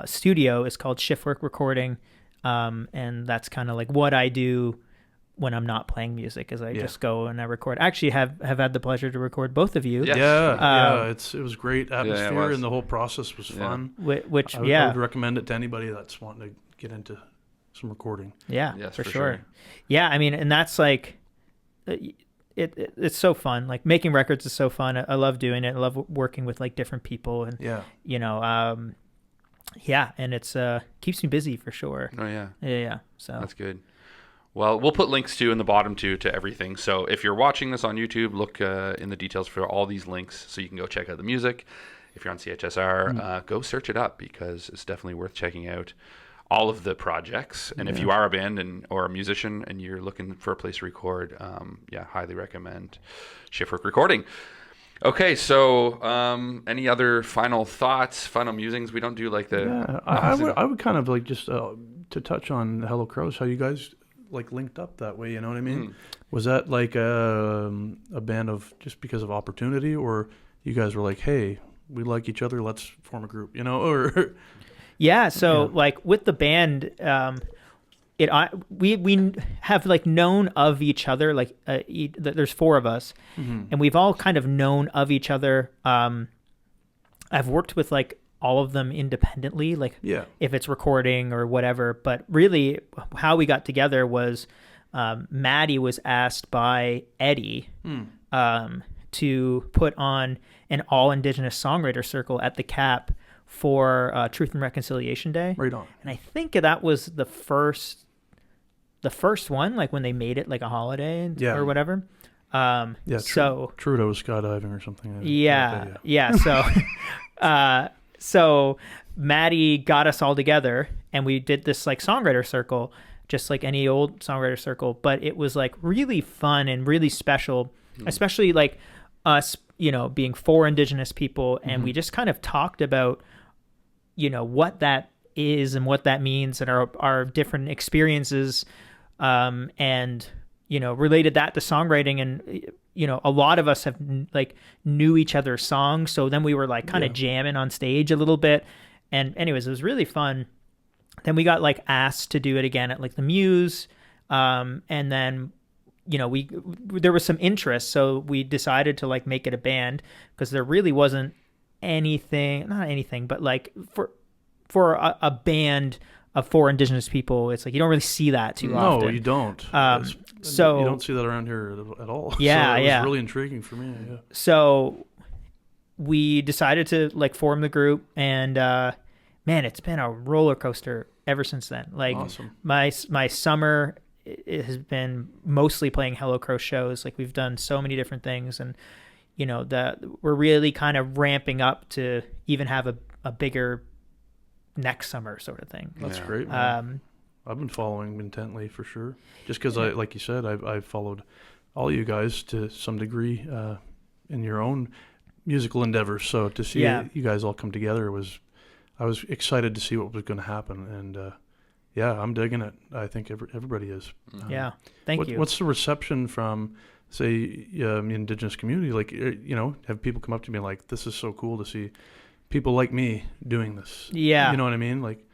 studio is called Shiftwork Recording, and that's kind of like what I do when I'm not playing music, is I just go and I record. I actually have had the pleasure to record both of you. It was great atmosphere, was. and the whole process was fun. Which I would recommend it to anybody that's wanting to get into some recording. Yeah, yes, for sure. Yeah, I mean, and that's like, it's so fun. Like making records is so fun. I love doing it. I love working with like different people, and and it's keeps me busy for sure. Oh yeah. Yeah. So that's good. Well, we'll put links in the bottom to everything. So if you're watching this on YouTube, look in the details for all these links so you can go check out the music. If you're on CHSR, go search it up because it's definitely worth checking out all of the projects. And if you are a band or a musician and you're looking for a place to record, highly recommend Shiftwork Recording. Okay, so any other final thoughts, final musings? We don't do like the... Yeah, I would kind of like just to touch on Hello Crows, how you guys like linked up that way, you know what I mean? Was that like a band of just because of opportunity, or you guys were like, hey, we like each other, let's form a group, you know? Or like with the band, we have like known of each other, like there's 4 of us, and we've all kind of known of each other. I've worked with like all of them independently, like if it's recording or whatever, but really how we got together was Maddie was asked by Eddie to put on an all Indigenous songwriter circle at the Cap for Truth and Reconciliation Day. Right on. And I think that was the first one, like when they made it like a holiday or whatever. So Trudeau was skydiving or something. So Maddie got us all together and we did this like songwriter circle, just like any old songwriter circle, but it was like really fun and really special, especially like us, being 4 Indigenous people. And we just kind of talked about, what that is and what that means and our different experiences, and, related that to songwriting. And, a lot of us have like knew each other's songs. So then we were like kind of jamming on stage a little bit. And anyways, it was really fun. Then we got like asked to do it again at like the Muse. And then, there was some interest. So we decided to like make it a band because there really wasn't not anything, but like for a band of 4 Indigenous people, it's like you don't really see that too often. No, you don't. So you don't see that around here at all. Yeah, so it was really intriguing for me. Yeah. So we decided to like form the group, and man, it's been a roller coaster ever since then. Like awesome. My summer it has been mostly playing Hello Crow shows. Like we've done so many different things, and that we're really kind of ramping up to even have a bigger next summer sort of thing. That's great, man. I've been following intently for sure. Just because I, like you said, I've followed all you guys to some degree in your own musical endeavors. So to see you guys all come together I was excited to see what was going to happen. And I'm digging it. I think everybody is. Thank you. What's the reception from, say, the Indigenous community? Like, have people come up to me like, this is so cool to see people like me doing this. Yeah. You know what I mean? Like,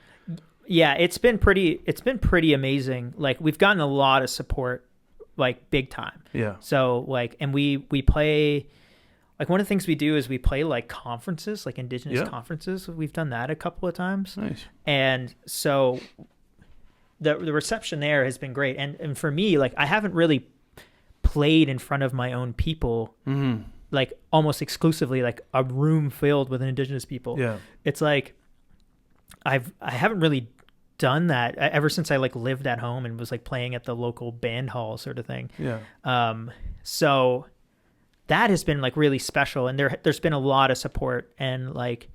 yeah, it's been pretty amazing. Like we've gotten a lot of support, like big time. Yeah. So like, and we play, like one of the things we do is we play like conferences, like Indigenous conferences. We've done that a couple of times. Nice. And so the reception there has been great. And for me, like I haven't really played in front of my own people. Like almost exclusively, like a room filled with Indigenous people. Yeah. It's like I haven't really done that ever since I like lived at home and was like playing at the local band hall sort of thing. Yeah. So that has been like really special, and there's been a lot of support, and like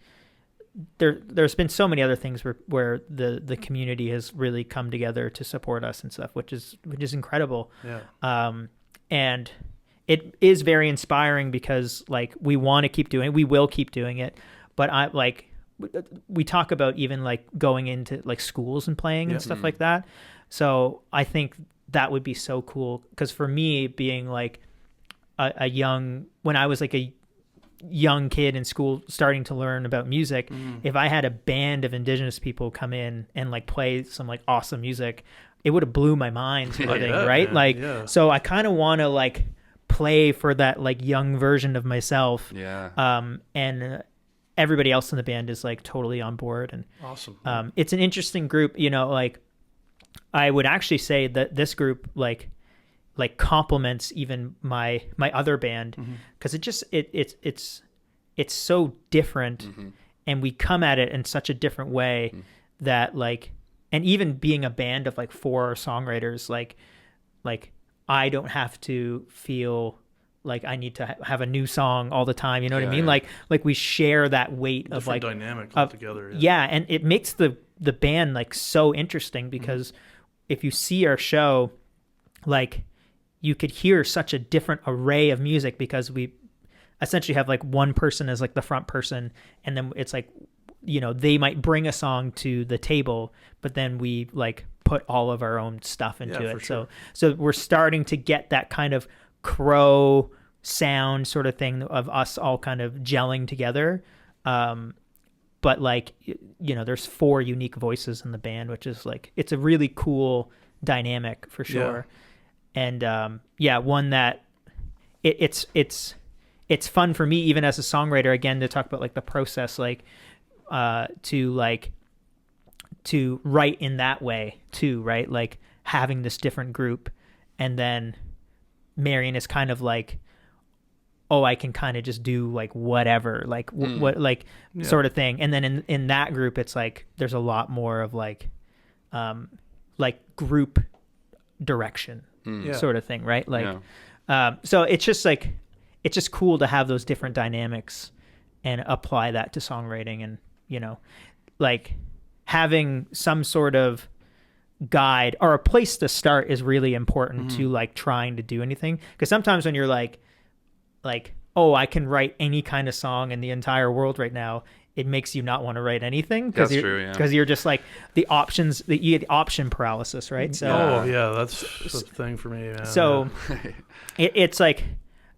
there's been so many other things where the community has really come together to support us and stuff, which is incredible. Yeah. And it is very inspiring because like we want to keep doing it. We will keep doing it. But we talk about even like going into like schools and playing and stuff like that. So I think that would be so cool. Because for me, being like when I was like a young kid in school starting to learn about music, if I had a band of Indigenous people come in and like play some like awesome music, it would have blew my mind sort of thing, yeah, right? man. Like, Yeah. so I kind of want to like play for that like young version of myself. Yeah. And everybody else in the band is like totally on board. And Awesome. it's an interesting group, you know, like I would actually say that this group like complements even my other band, because it just it's so different, and we come at it in such a different way that like, and even being a band of like 4 songwriters, like I don't have to feel like I need to have a new song all the time, you know what I mean? Yeah. Like we share that weight of Different like dynamic altogether. yeah, and it makes the band like so interesting, because if you see our show, like you could hear such a different array of music, because we essentially have like one person as like the front person, and then it's like, you know, they might bring a song to the table, but then we like put all of our own stuff into it. Sure. So we're starting to get that kind of Crow sound sort of thing of us all kind of gelling together. But like, you know, there's 4 unique voices in the band, which is like, it's a really cool dynamic for sure. And one that it's fun for me, even as a songwriter, again, to talk about like the process, like to write in that way too, right? Like having this different group, and then Marian is kind of like, oh, I can kind of just do like whatever, like what like sort of thing. And then in that group, it's like there's a lot more of like group direction sort of thing, right? Like so it's just like, it's just cool to have those different dynamics and apply that to songwriting. And, you know, like having some sort of guide or a place to start is really important to like trying to do anything. Because sometimes when you're like, oh, I can write any kind of song in the entire world right now, it makes you not want to write anything, because you're just like you get option paralysis, right? So that's the thing for me, man. So it's like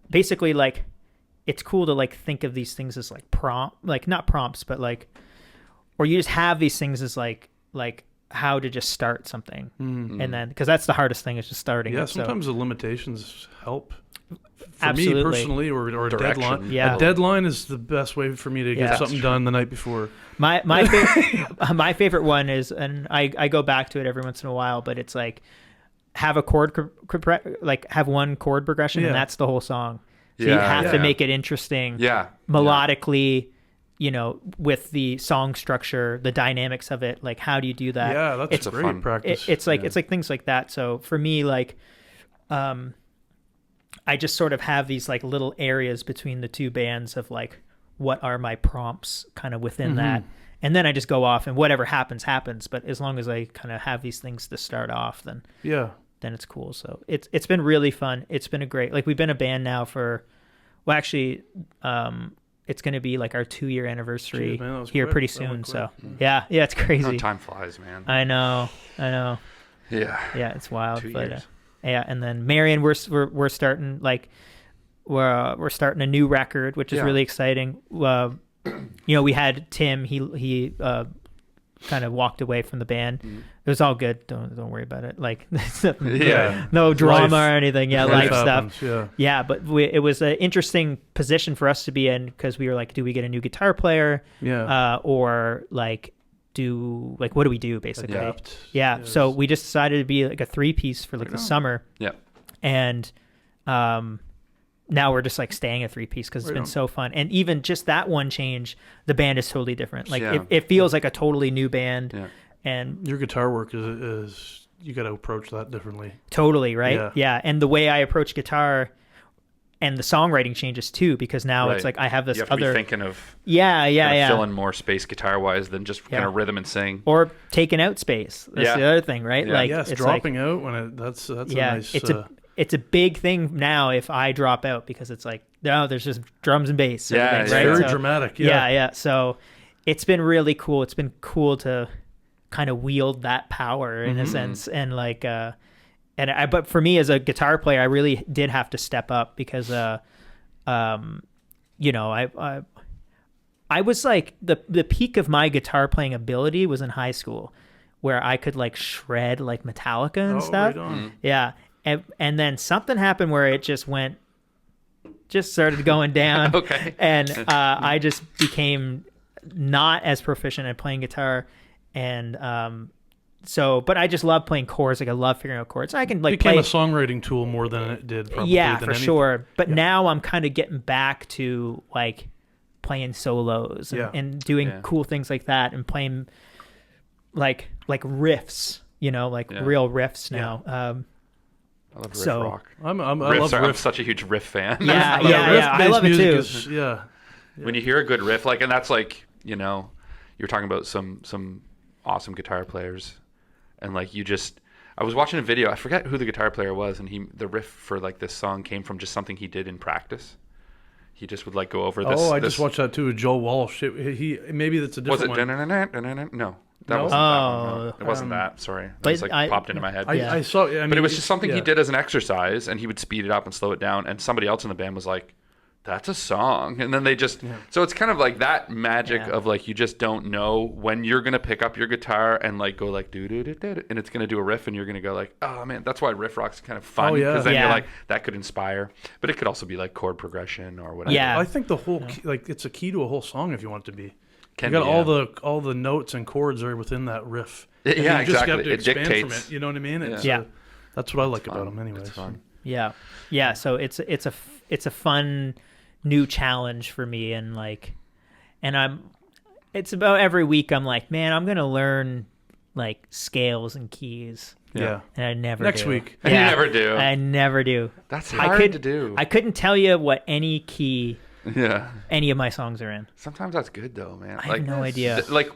basically like it's cool to like think of these things as like not prompts, but like, or you just have these things as like how to just start something, and then because that's the hardest thing, is just starting. Yeah, sometimes the limitations help. For Absolutely. me personally, or a deadline. Yeah. A deadline is the best way for me to get something done the night before. My favorite one is, and I go back to it every once in a while, but it's like have a chord have one chord progression, and that's the whole song. So you have to make it interesting. Yeah. Melodically, you know, with the song structure, the dynamics of it, like how do you do that? Yeah, that's great fun practice. It's like things like that. So for me, like I just sort of have these like little areas between the two bands of like, what are my prompts kind of within that? And then I just go off and whatever happens. But as long as I kind of have these things to start off, then it's cool. So it's been really fun. It's been a great, like we've been a band now for, well, actually, it's going to be like our 2-year anniversary here pretty soon. So yeah, it's crazy. Time flies, man. I know. Yeah. Yeah, it's wild. 2 but years. yeah, and then Marian, we're starting like we're starting a new record, which is really exciting. You know, we had Tim. He kind of walked away from the band. It was all good. Don't worry about it. Like no drama or anything. Yeah, life happens, stuff. Yeah, but it was an interesting position for us to be in, because we were like, do we get a new guitar player? Yeah. Or like what do we do basically? Adapt. Yeah. Yes. So we just decided to be like a 3-piece for like the summer. Yeah. And now we're just like staying a 3-piece because it's been so fun. And even just that one change, the band is totally different. Like it feels like a totally new band. Yeah. And your guitar work is you got to approach that differently. Totally, right? Yeah. And the way I approach guitar and the songwriting changes too, because now it's like I have this you have to be thinking of filling more space guitar wise than just kind of rhythm and sing, or taking out space. That's the other thing, right? Like it's dropping out when that's a nice. It's a big thing now if I drop out, because it's like, no, there's just drums and bass. It's right? very dramatic. Yeah. So it's been really cool. It's been cool to kind of wield that power in a sense, and like but for me as a guitar player, I really did have to step up, because you know, I was like the peak of my guitar playing ability was in high school, where I could like shred like Metallica and stuff. Right on. Yeah. And then something happened where it just started going down. Okay. And I just became not as proficient at playing guitar. And but I just love playing chords. Like I love figuring out chords. I can like Became play a songwriting tool more than it did. Probably, yeah, than for anything. sure. But now I'm kind of getting back to like playing solos and doing cool things like that and playing like riffs, like real riffs now. I love riff rock. I love riff. I'm such a huge riff fan. Yeah, I love it too. When you hear a good riff, like, and that's like, you're talking about some awesome guitar players, and like I was watching a video. I forget who the guitar player was, and the riff for like this song came from just something he did in practice. He just would like go over this. I just watched that too. Joe Walsh. He maybe that's a different one. No. That wasn't that one. No. It wasn't that. Sorry. It just popped into my head. I saw. But it was just something he did as an exercise, and he would speed it up and slow it down. And somebody else in the band was like, "That's a song." And then they just. Yeah. So it's kind of like that magic of like you just don't know when you're gonna pick up your guitar and like go like do do do do, and it's gonna do a riff, and you're gonna go like, "Oh man, that's why riff rock's kind of fun." Because then you're like that could inspire, but it could also be like chord progression or whatever. Yeah. I think the whole key, like it's a key to a whole song if you want it to be. You got all the notes and chords are within that riff. Yeah, you just have to it expand dictates. from it. You know what I mean? That's what I like about them, anyways. It's fun. Yeah. So it's a fun new challenge for me, and it's about every week I'm like, man, I'm gonna learn like scales and keys. Yeah. And I never Next do. week. And you never do. I never do. That's hard to do. I couldn't tell you what any key any of my songs are in. Sometimes that's good though, man. I have no idea. Like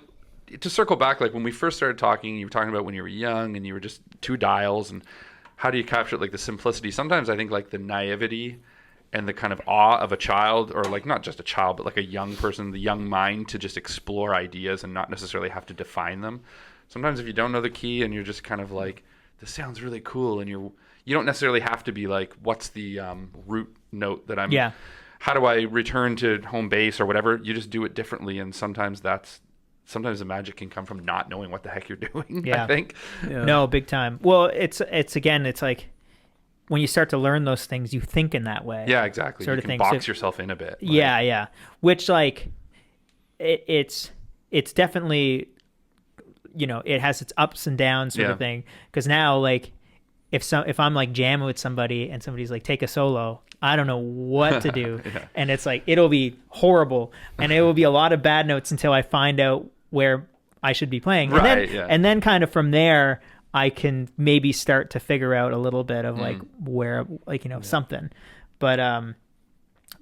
to circle back, like when we first started talking, you were talking about when you were young and you were just two dials, and how do you capture like the simplicity? Sometimes I think like the naivety and the kind of awe of a child, or like not just a child, but like a young person, the young mind to just explore ideas and not necessarily have to define them. Sometimes if you don't know the key and you're just kind of like, this sounds really cool, and you don't necessarily have to be like, what's the root note that I'm how do I return to home base or whatever? You just do it differently, and sometimes the magic can come from not knowing what the heck you're doing. Yeah. I think. Yeah. No, big time. Well, it's like when you start to learn those things, you think in that way. Yeah, exactly. Sort you of can thing. box So, yourself in a bit. Yeah. Which like it's definitely, it has its ups and downs sort of thing. Because now like if I'm like jamming with somebody and somebody's like, take a solo, I don't know what to do. And it's like, it'll be horrible. And it will be a lot of bad notes until I find out where I should be playing. And then kind of from there, I can maybe start to figure out a little bit of like where, like, something. But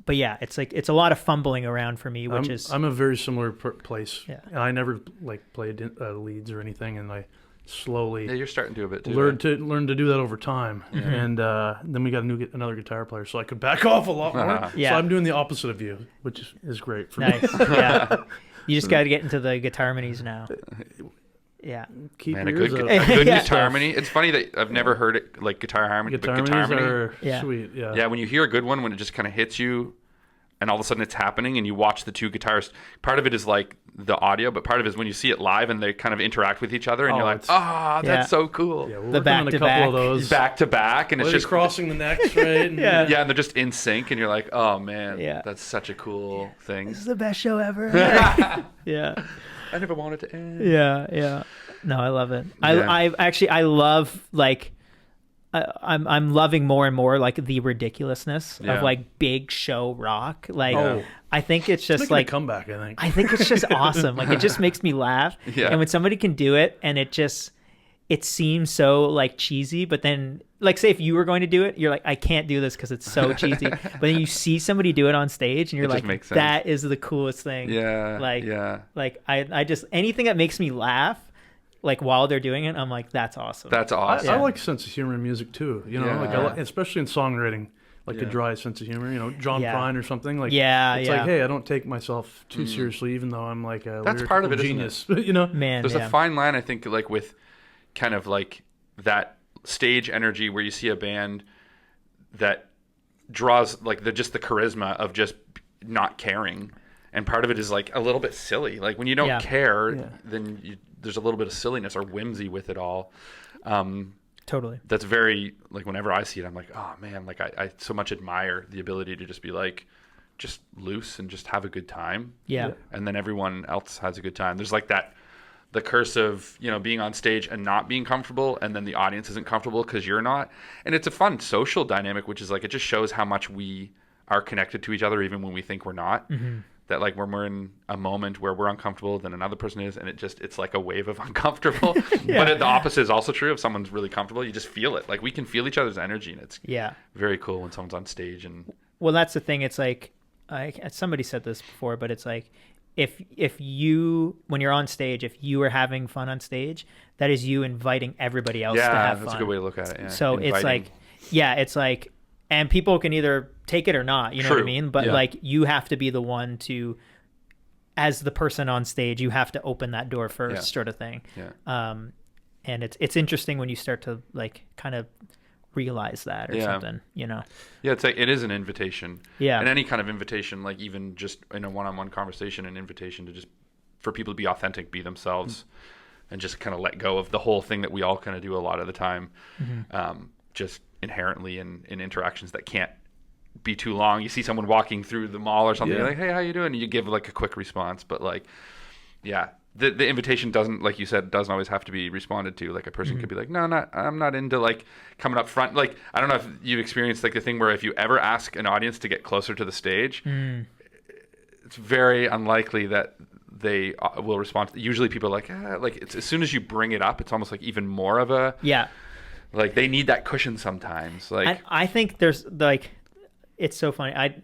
yeah, it's like, it's a lot of fumbling around for me, which is. I'm a very similar place. Yeah. And I never like played leads or anything. And I slowly you're starting to do a bit too. Learn to do that over time, and then we got another guitar player, so I could back off a lot more. So I'm doing the opposite of you, which is great for me. Yeah, you just got to get into the guitar harmonies now. Yeah, keep a good guitar harmony. It's funny that I've never heard it like guitar harmony, but guitar harmony are sweet. Yeah, when you hear a good one, when it just kind of hits you, and all of a sudden it's happening, and you watch the two guitars. Part of it is like the audio, but part of it is when you see it live and they kind of interact with each other, and you're like, that's so cool. Yeah, we're working on a couple of those back to back, and it's just crossing the necks, right? And and they're just in sync, and you're like, oh man, that's such a cool thing. This is the best show ever. Yeah, I never wanted to end. Yeah. No, I love it. I love like. I'm loving more and more like the ridiculousness of like big show rock. Like I think it's just like a comeback. I think it's just awesome. Like it just makes me laugh. Yeah. And when somebody can do it, and it seems so like cheesy, but then like say if you were going to do it, you're like, I can't do this because it's so cheesy. But then you see somebody do it on stage, and you're like, that is the coolest thing. Yeah. Like I just anything that makes me laugh. Like while they're doing it, I'm like, that's awesome. That's awesome. I like sense of humor in music too. Like especially in songwriting, like a dry sense of humor. John Prine or something. Like it's like, hey, I don't take myself too seriously, even though I'm like a that's part of it, genius. Isn't it? Man, there's a fine line. I think like with kind of like that stage energy where you see a band that draws like the charisma of just not caring. And part of it is like a little bit silly. Like when you don't care, then there's a little bit of silliness or whimsy with it all. Totally. That's very, like, whenever I see it, I'm like, oh man, like I so much admire the ability to just be like, just loose and just have a good time. Yeah. And then everyone else has a good time. There's like the curse of, you know, being on stage and not being comfortable, and then the audience isn't comfortable because you're not. And it's a fun social dynamic, which is like, it just shows how much we are connected to each other even when we think we're not. Mm-hmm. That like when we're in a moment where we're uncomfortable, then another person is, and it's like a wave of uncomfortable. But the opposite is also true. If someone's really comfortable, you just feel it. Like we can feel each other's energy, and it's very cool when someone's on stage. And well, that's the thing. It's like, somebody said this before, but it's like, if you, when you're on stage, if you are having fun on stage, that is you inviting everybody else to have fun. That's a good way to look at it. Yeah. So inviting. It's like, and people can either take it or not, you know what I mean? But like, you have to be the one to, as the person on stage, you have to open that door first, sort of thing. Yeah. And it's interesting when you start to like kind of realize that or something, you know? Yeah, it's like, it is an invitation. Yeah. And any kind of invitation, like even just in a one-on-one conversation, an invitation to just, for people to be authentic, be themselves, and just kind of let go of the whole thing that we all kind of do a lot of the time. Just inherently in interactions that can't be too long. You see someone walking through the mall or something, you're like, hey, how you doing? And you give like a quick response, but like, the invitation doesn't, like you said, doesn't always have to be responded to. Like a person could be like, no, I'm not into like coming up front. Like, I don't know if you've experienced like the thing where if you ever ask an audience to get closer to the stage, it's very unlikely that they will respond. Usually people are like, it's as soon as you bring it up, it's almost like even more of a, like they need that cushion sometimes. Like I think there's like, it's so funny.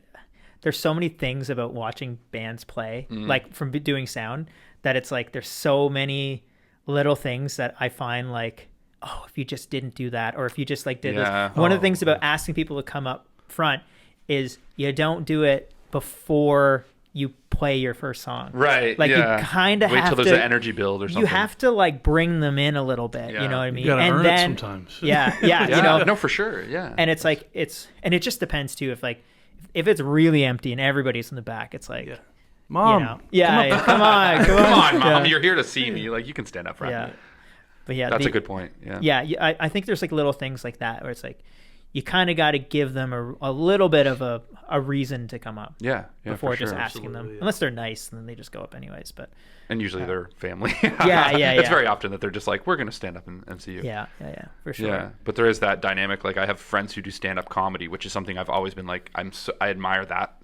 There's so many things about watching bands play, like from doing sound, that it's like there's so many little things that I find like, oh, if you just didn't do that, or if you just like did this. One of the things about asking people to come up front is you don't do it before you play your first song. Right. Like you kind of have to wait till there's an energy build or something. You have to like bring them in a little bit. You know what I mean? You gotta earn it sometimes. Yeah. You know, no, for sure. Yeah. And it's like and it just depends too. If it's really empty and everybody's in the back, it's like, Mom, you know, come on, Mom, you're here to see me. Like you can stand up front. Yeah. But that's a good point. I think there's like little things like that where it's like, you kind of got to give them a little bit of a reason to come up. Before just asking them. Unless they're nice, and then they just go up anyways. But and usually they're family. It's very often that they're just like, we're going to stand up and see you. Yeah, for sure. Yeah, but there is that dynamic. Like I have friends who do stand-up comedy, which is something I've always been like, I admire that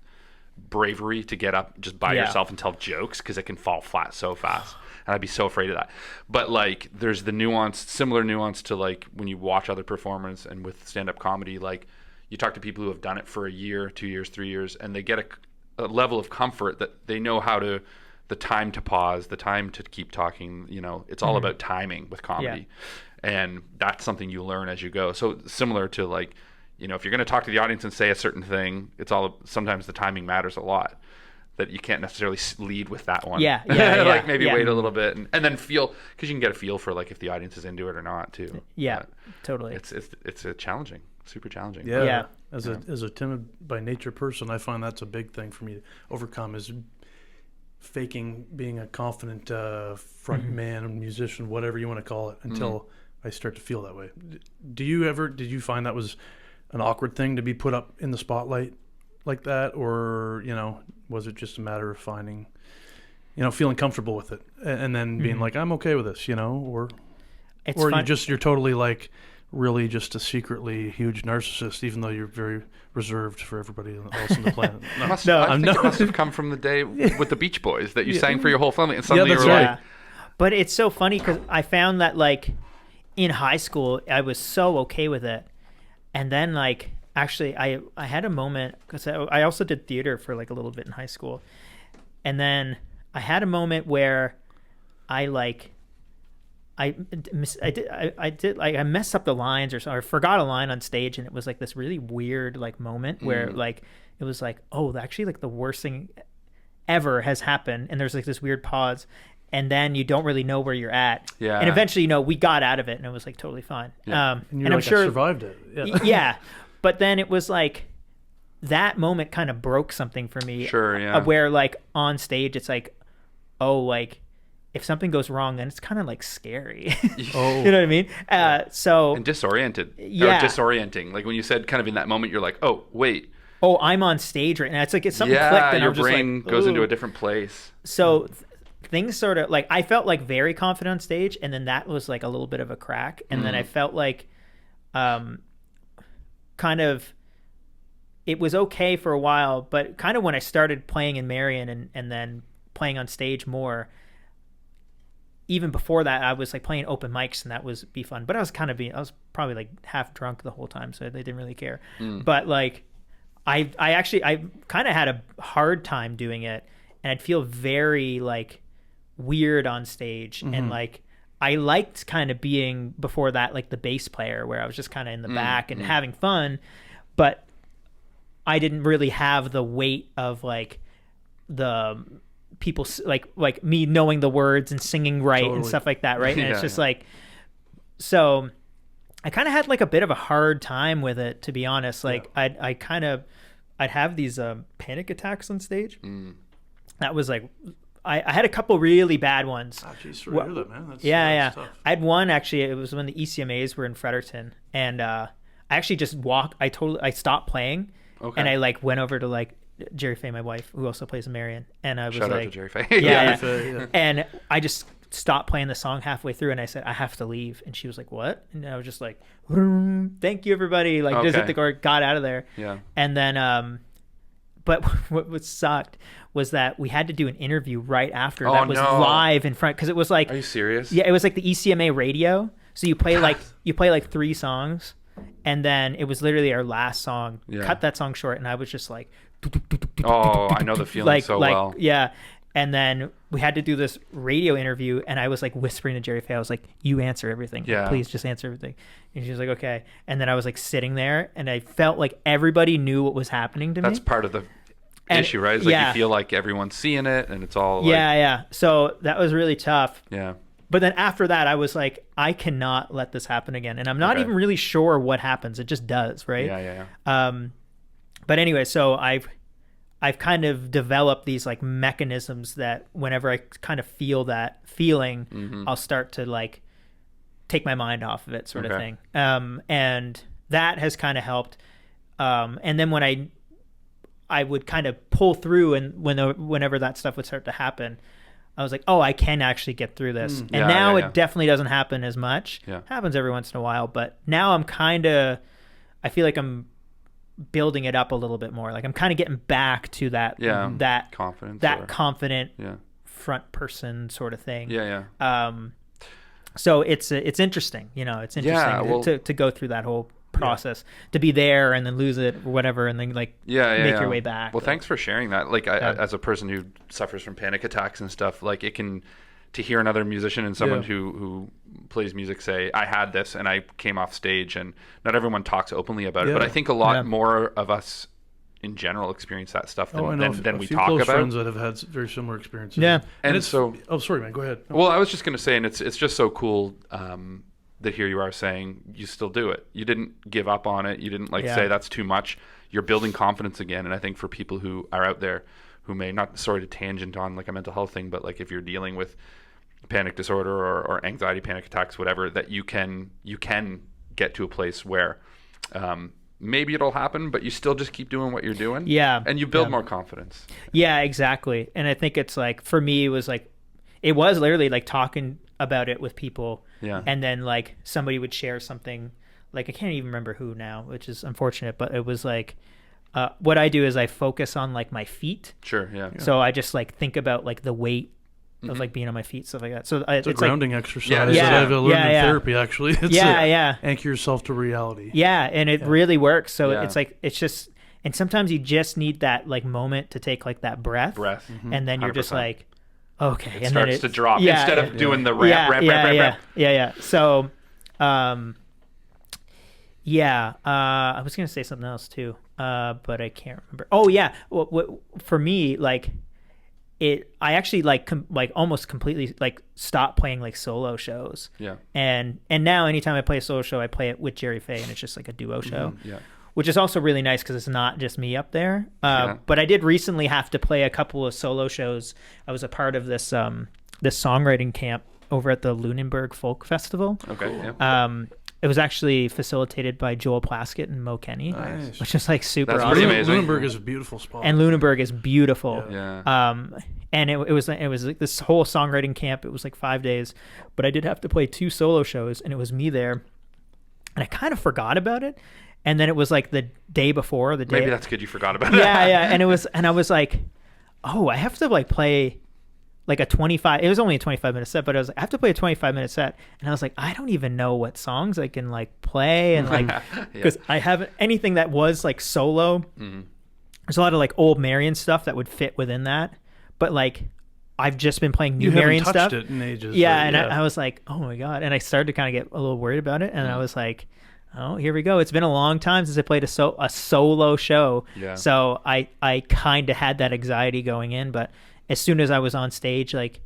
bravery to get up just by yourself and tell jokes, because it can fall flat so fast. And I'd be so afraid of that. But like, there's the similar nuance to like when you watch other performers, and with stand-up comedy, like you talk to people who have done it for a year, 2 years, 3 years, and they get a level of comfort that they know how to, the time to pause, the time to keep talking, you know, it's all about timing with comedy. And that's something you learn as you go. So similar to like, you know, if you're going to talk to the audience and say a certain thing, sometimes the timing matters a lot. That you can't necessarily lead with that one. Like maybe wait a little bit and then feel, because you can get a feel for like if the audience is into it or not too. Totally. It's a challenging, super challenging. As a timid by nature person, I find that's a big thing for me to overcome, is faking being a confident front man, musician, whatever you want to call it, until I start to feel that way. Did you find that was an awkward thing to be put up in the spotlight like that, or you know, was it just a matter of finding, you know, feeling comfortable with it and then being like, I'm okay with this, you know, or you're totally like really just a secretly huge narcissist, even though you're very reserved for everybody else on the planet. I think it must have come from the day with the Beach Boys that you sang for your whole family, and suddenly you were like, but it's so funny because I found that like in high school I was so okay with it, and then like actually, I had a moment, because I also did theater for like a little bit in high school, and then I had a moment where I messed up the lines or something, or forgot a line on stage, and it was like this really weird like moment where like it was like, oh, actually like the worst thing ever has happened, and there's like this weird pause, and then you don't really know where you're at. And eventually, you know, we got out of it, and it was like totally fine. And I'm sure I survived it. But then it was like, that moment kind of broke something for me. Sure, yeah. Where like on stage, it's like, oh, like if something goes wrong, then it's kind of like scary. Oh. You know what I mean? So And disoriented. Yeah. Or disorienting. Like when you said kind of in that moment, you're like, oh, wait. oh, I'm on stage right now. It's like it's something Yeah, clicked and your I'm just brain like, goes into "Ooh." a different place. So things sort of like I felt like very confident on stage, and then that was like a little bit of a crack, and then I felt like kind of it was okay for a while, but kind of when I started playing in Marian and then playing on stage more, even before that I was like playing open mics, and that was be fun, but I was probably like half drunk the whole time, so they didn't really care. But like I kind of had a hard time doing it, and I'd feel very like weird on stage, and like I liked kind of being before that like the bass player where I was just kind of in the back and having fun, but I didn't really have the weight of like the people like me knowing the words and singing right and stuff like that, right? And it's just like, so I kind of had like a bit of a hard time with it, to be honest. Like I'd have these panic attacks on stage. That was like I had a couple really bad ones. Oh, geez, sorry to hear that, man. That's tough. I had one actually. It was when the ECMAs were in Fredericton, and I actually just I stopped playing, and I like went over to like Jerry Faye, my wife, who also plays in Marian, and I was Shout like, out to Jerry Faye. yeah. And I just stopped playing the song halfway through, and I said, I have to leave, and she was like, what? And I was just like, thank you, everybody. Like just hit the door, got out of there. Yeah. And then but what sucked was that we had to do an interview right after that was live in front, because it was like, Are you serious? yeah, it was like the ECMA radio. So you play like 3 songs, and then it was literally our last song. Yeah. Cut that song short, and I was just like, Oh, I know the feeling so well. Yeah. And then we had to do this radio interview, and I was like whispering to Jerry Faye, I was like, you answer everything. Yeah. Please just answer everything. And she was like, okay. And then I was like sitting there, and I felt like everybody knew what was happening to me. That's part of the issue, right? It's like you feel like everyone's seeing it, and it's all like, yeah. So that was really tough. Yeah. But then after that, I was like, I cannot let this happen again. And I'm not even really sure what happens. It just does, right? Yeah. But anyway, so I've kind of developed these like mechanisms that whenever I kind of feel that feeling, I'll start to like take my mind off of it, sort of thing. And that has kind of helped. And then when I would kind of pull through, and whenever that stuff would start to happen, I was like, oh, I can actually get through this. And now it definitely doesn't happen as much. Yeah. It happens every once in a while, but now I feel like I'm building it up a little bit more. Like I'm kind of getting back to that confidence, confident front person sort of thing. Yeah. So it's interesting, it's interesting to go through that whole process, to be there and then lose it or whatever, and then like make your way back. Well, thanks for sharing that. Like as a person who suffers from panic attacks and stuff, like it can, to hear another musician and someone who plays music say, I had this and I came off stage, and not everyone talks openly about it, but I think a lot more of us in general experience that stuff than we talk about. Friends that have had very similar experiences. Yeah. And so, oh, sorry, man, go ahead. Well, I was just going to say, and it's just so cool that here you are saying you still do it. You didn't give up on it. You didn't say that's too much. You're building confidence again. And I think for people who are out there who may not, sorry to tangent on like a mental health thing, but like if you're dealing with panic disorder or anxiety, panic attacks, whatever, that you can get to a place where maybe it'll happen, but you still just keep doing what you're doing. Yeah. And you build more confidence. Yeah, exactly. And I think it's like, for me, it was literally like talking about it with people. Yeah. And then like somebody would share something, like I can't even remember who now, which is unfortunate, but it was like, what I do is I focus on like my feet. Sure. Yeah. So I just like think about like the weight of like being on my feet, stuff like that. So it's a grounding exercise Yeah. that I've learned in therapy, actually. It's anchor yourself to reality. Yeah, and it really works. So it's like, it's just, and sometimes you just need that like moment to take like that breath. And then you're 100%. just like, okay. It starts to drop instead of doing the ramp. Yeah. So, I was going to say something else too, but I can't remember. Oh yeah. What for me, like I actually like almost completely like stopped playing like solo shows. Yeah. And now anytime I play a solo show, I play it with Jerry Faye, and it's just like a duo show. Yeah. which is also really nice because it's not just me up there. But I did recently have to play a couple of solo shows. I was a part of this this songwriting camp over at the Lunenburg Folk Festival. Okay. Yeah. It was actually facilitated by Joel Plaskett and Mo Kenny, Nice. which is like super That's awesome. pretty amazing. Lunenburg is a beautiful spot. And Lunenburg is beautiful. Yeah. And it was like this whole songwriting camp. It was like 5 days, but I did have to play 2 solo shows, and it was me there, and I kind of forgot about it. And then it was like the day before the day. Maybe that's good you forgot about it. Yeah. And I was like, oh, I have to like play like a 25. It was only a 25-minute set, but I was like, I have to play a 25-minute set, and I was like, I don't even know what songs I can like play, and like because I haven't anything that was like solo. Mm-hmm. There's a lot of like old Marian stuff that would fit within that, but like I've just been playing new Marian stuff. You haven't touched it in ages. Yeah, and I was like, oh my god, and I started to kind of get a little worried about it, and I was like, oh, here we go. It's been a long time since I played a solo show, so I kind of had that anxiety going in, but as soon as I was on stage, like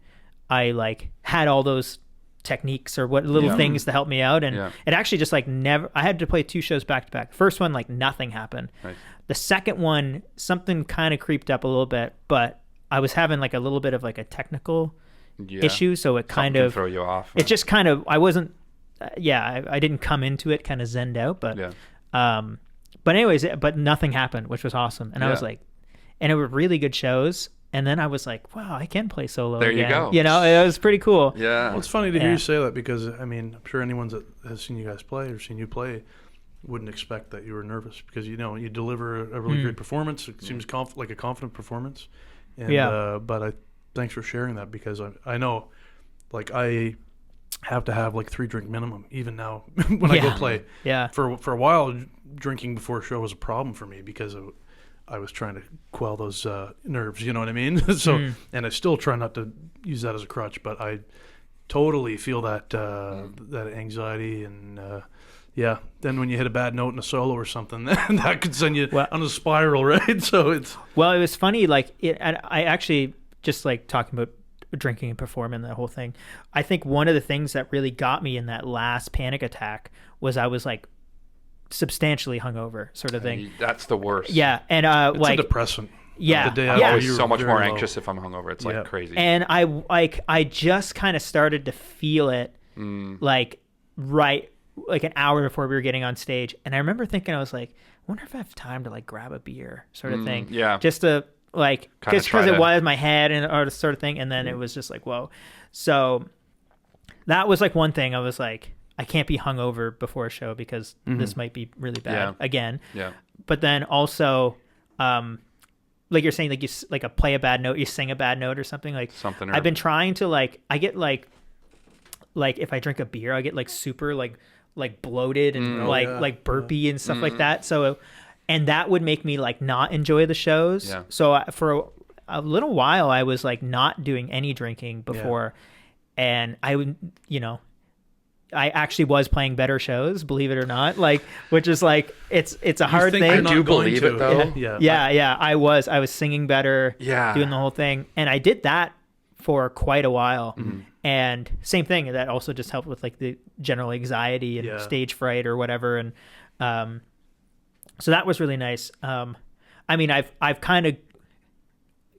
I like had all those techniques or what little things to help me out, and it actually just like never. I had to play 2 shows back to back. First one, like nothing happened. Nice. The second one, something kind of creeped up a little bit, but I was having like a little bit of like a technical issue, so it kind of throw you off. It just kind of I wasn't. I didn't come into it kind of zenned out, but but anyways, but nothing happened, which was awesome, and I was like, and it were really good shows. And then I was like, wow, I can play solo there again. You go. You know, it was pretty cool. Yeah. Well, it's funny to hear you say that because, I mean, I'm sure anyone that has seen you guys play or seen you play wouldn't expect that you were nervous because, you know, you deliver a really great performance. It seems like a confident performance. And, but thanks for sharing that because I know, like, I have to have like 3 drink minimum even now when I go play. Yeah. For a while, drinking before a show was a problem for me because I was trying to quell those nerves, you know what I mean? So, and I still try not to use that as a crutch, but I totally feel that that anxiety and then when you hit a bad note in a solo or something, that could send you on a spiral, right? So it's it was funny, like and I actually just like talking about drinking and performing that whole thing. I think one of the things that really got me in that last panic attack was I was like substantially hungover sort of thing. That's the worst. Yeah. And it's like a depressant. Yeah. The day I'm always you're so much more low. anxious if I'm hungover. It's like crazy. And I just kind of started to feel it like right like an hour before we were getting on stage. And I remember thinking, I was like, I wonder if I have time to like grab a beer sort of thing. Yeah. Just to like, Kinda because it was my head and or sort of thing. And then it was just like, whoa. So that was like one thing I was like, I can't be hungover before a show because this might be really bad again. Yeah. But then also, like you're saying, like you like play a bad note, you sing a bad note or something like. Something. I've been trying to like. I get like if I drink a beer, I get like super like bloated and like burpy and stuff like that. So, and that would make me like not enjoy the shows. Yeah. So for a little while, I was like not doing any drinking before, and I would I actually was playing better shows, believe it or not. Like, which is like, it's a hard thing. I do believe it though. Yeah. I was singing better. Yeah. Doing the whole thing, and I did that for quite a while. And same thing, that also just helped with like the general anxiety and stage fright or whatever. And so that was really nice. I mean, I've kind of,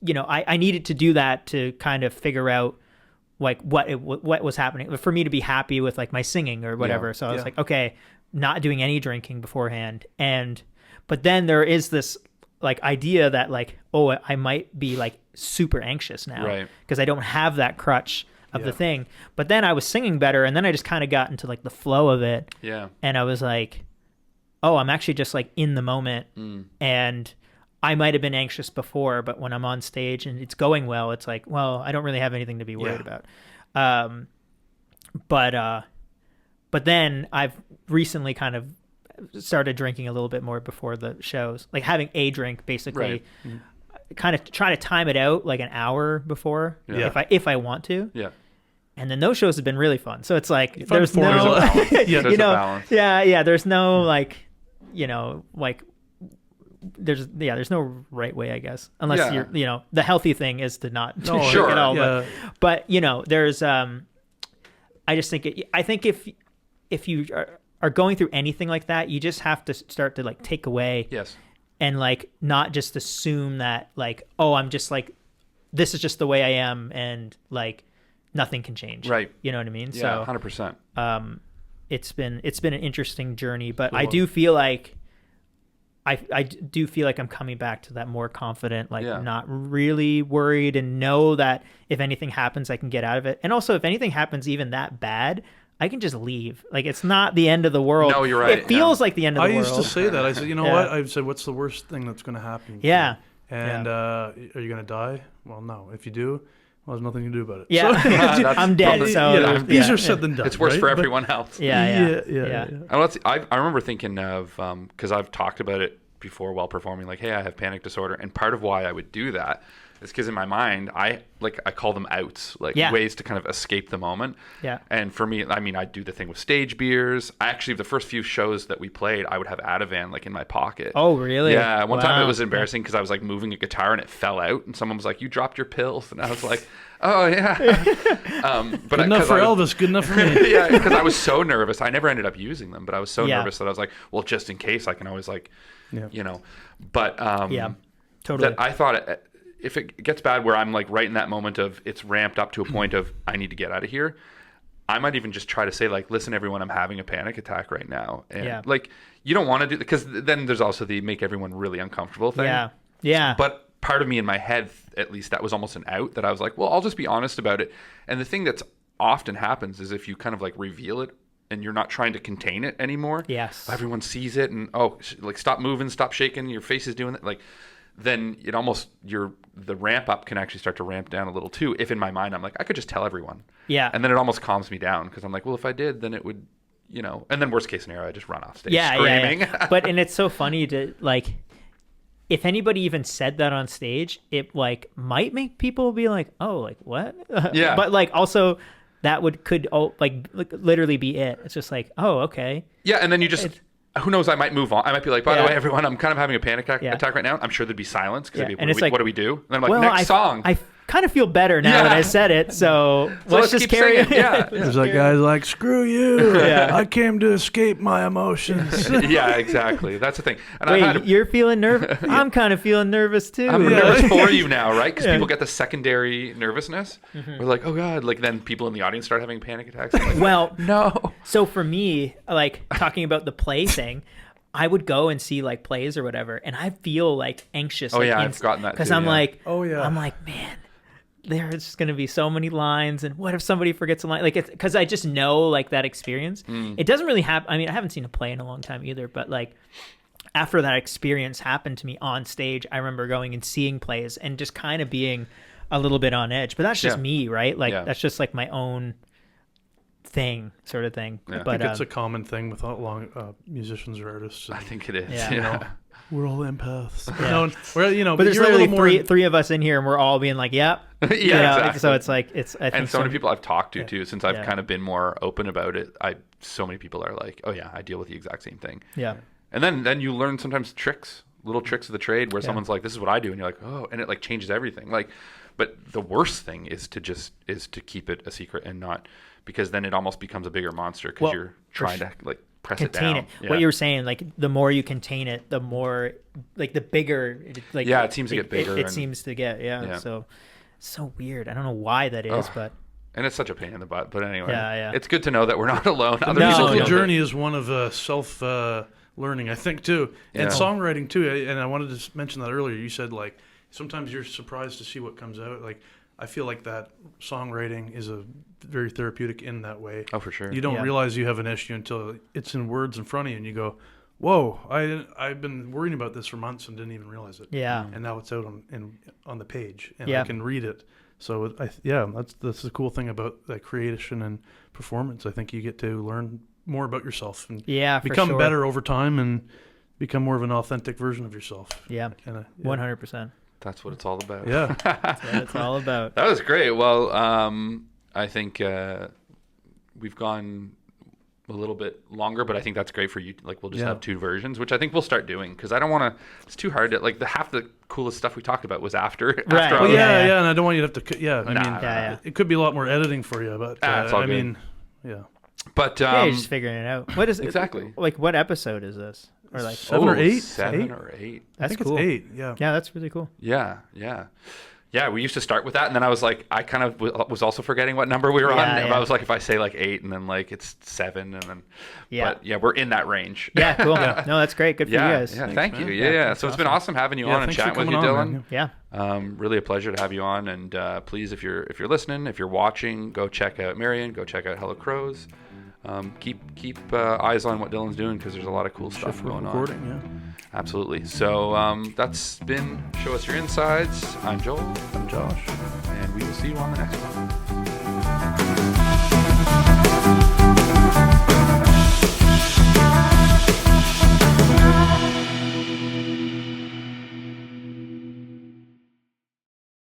I needed to do that to kind of figure out like what was happening for me to be happy with like my singing or whatever. So I was like, okay, not doing any drinking beforehand. But then there is this like idea that like, oh, I might be like super anxious now because I don't have that crutch of the thing. But then I was singing better, and then I just kind of got into like the flow of it. Yeah. And I was like, oh, I'm actually just like in the moment. And I might have been anxious before, but when I'm on stage and it's going well, it's like, well, I don't really have anything to be worried about. But then I've recently kind of started drinking a little bit more before the shows, like having a drink basically, kind of try to time it out like an hour before if I want to. Yeah. And then those shows have been really fun. So it's like there's no there's no like like there's no right way, I guess, unless you're the healthy thing is to not drink at all. But there's I just think I think if you are going through anything like that, you just have to start to like take away Yes. and like not just assume that like, oh, I'm just like, this is just the way I am, and like nothing can change. Right. You know what I mean? Yeah, So 100%. it's been an interesting journey, but I do feel like I do feel like I'm coming back to that more confident, like not really worried, and know that if anything happens, I can get out of it. And also, if anything happens even that bad, I can just leave. Like, it's not the end of the world. No, you're right. It feels like the end of the world. I used to say that. I said, you know what? I said, what's the worst thing that's going to happen? Yeah. And are you going to die? Well, no. If you do, well, there's nothing you can do about it. Yeah. So, I'm dead. probably, So easier said than done. It's worse right? for everyone else. Yeah. And I remember thinking of, because I've talked about it before while performing, like, hey, I have panic disorder. And part of why I would do that is because in my mind, I call them outs, like ways to kind of escape the moment. Yeah. And for me, I mean, I do the thing with stage beers. I actually, the first few shows that we played, I would have Ativan like in my pocket. Oh, really? Yeah. One time it was embarrassing because I was like moving a guitar and it fell out, and someone was like, "You dropped your pills," and I was like, "Oh yeah." But good enough for Elvis, good enough for me. Yeah, because I was so nervous. I never ended up using them, but I was so nervous that I was like, well, just in case, I can always like, you know. But totally. that I thought if it gets bad where I'm like right in that moment of it's ramped up to a point of I need to get out of here, I might even just try to say like, listen, everyone, I'm having a panic attack right now. And like, you don't want to do, because then there's also the make everyone really uncomfortable thing. Yeah. But part of me in my head, at least, that was almost an out, that I was like, well, I'll just be honest about it. And the thing that's often happens is if you kind of like reveal it and you're not trying to contain it anymore. Yes. Everyone sees it and, like, stop moving, stop shaking, your face is doing that. Like, then it almost, the ramp up can actually start to ramp down a little too. If in my mind, I'm like, I could just tell everyone. Yeah. And then it almost calms me down because I'm like, well, if I did, then it would, you know, and then worst case scenario, I just run off stage screaming. Yeah. But, and it's so funny to like, if anybody even said that on stage, it like might make people be like, oh, like what? Yeah. But like also that could like literally be it. It's just like, oh, okay. Yeah. And then you just, who knows, I might move on. I might be like, by the way, everyone, I'm kind of having a panic attack right now. I'm sure there'd be silence because what do we do? And I'm like, well, next song. I kind of feel better now that I said it. So let's just carry it. Yeah. There's like guys like, screw you. I came to escape my emotions. Yeah, exactly. That's the thing. And wait, you're feeling nervous? I'm kind of feeling nervous too. I'm nervous for you now, right? Because people get the secondary nervousness. We're like, oh God. Like then people in the audience start having panic attacks. I'm like, well, no. So for me, like talking about the play thing, I would go and see like plays or whatever, and I feel like anxious. Oh like, I've gotten that because I'm like, I'm like, man, there's going to be so many lines, and what if somebody forgets a line? Like, it's because I just know like that experience. It doesn't really happen. I mean, I haven't seen a play in a long time either, but like after that experience happened to me on stage, I remember going and seeing plays and just kind of being a little bit on edge. But that's just me, right? Like that's just like my own thing, sort of thing. Yeah. But I think it's a common thing with musicians or artists. I think it is. Yeah. You know, we're all empaths. But there's literally three of us in here, and we're all being like, "Yep." Exactly. So it's like I think and so many people I've talked to too, since I've kind of been more open about it. So many people are like, "Oh yeah, I deal with the exact same thing." Yeah. And then you learn sometimes little tricks of the trade, where someone's like, "This is what I do," and you're like, "Oh," and it like changes everything. Like, but the worst thing is to keep it a secret and not. Because then it almost becomes a bigger monster because you're trying to like press contain it down. Yeah. What you were saying, like the more you contain it, the more like the bigger. Like it seems to get bigger. It seems to get So weird. I don't know why that is, but and it's such a pain in the butt. But anyway, it's good to know that we're not alone. The musical journey is one of self learning, I think, too, and songwriting too. And I wanted to mention that earlier. You said like sometimes you're surprised to see what comes out. Like I feel like that songwriting is a very therapeutic in that way. Oh, for sure. You don't realize you have an issue until it's in words in front of you, and you go, "Whoa! I've been worrying about this for months and didn't even realize it." Yeah. And now it's out on the page, and I can read it. So that's the cool thing about creation and performance. I think you get to learn more about yourself and become better over time and become more of an authentic version of yourself. Yeah. 100%. That's what it's all about. Yeah. That's what it's all about. That was great. Well, I think we've gone a little bit longer, but I think that's great for you. Like, we'll just have two versions, which I think we'll start doing because I don't want to. It's too hard to like half the coolest stuff we talked about was after. Right. Well, and I don't want you to have to. Yeah, I mean, it could be a lot more editing for you, but it's all I good. mean, yeah. But Yeah, you're just figuring it out. What is exactly. Like, what episode is this? Or like 7 or 8? 7 or 8. I think cool. it's 8. Yeah. Yeah, that's really cool. Yeah. We used to start with that, and then I was like, I kind of was also forgetting what number we were on. Yeah. I was like, if I say like 8, and then like it's 7, and then But yeah, we're in that range. Yeah, cool. No, that's great. Good for you guys. Yeah, Thanks, thank man. you. Yeah, Yeah. So it's been awesome having you on and chatting with you, Dylan. Yeah. Really a pleasure to have you on, and please, if you're listening, if you're watching, go check out Marian, go check out Hello Crows. Keep eyes on what Dylan's doing, because there's a lot of cool stuff Shiftwork going Recording, on. Absolutely. So that's been Show Us Your Insides. I'm Joel. I'm Josh. And we will see you on the next one.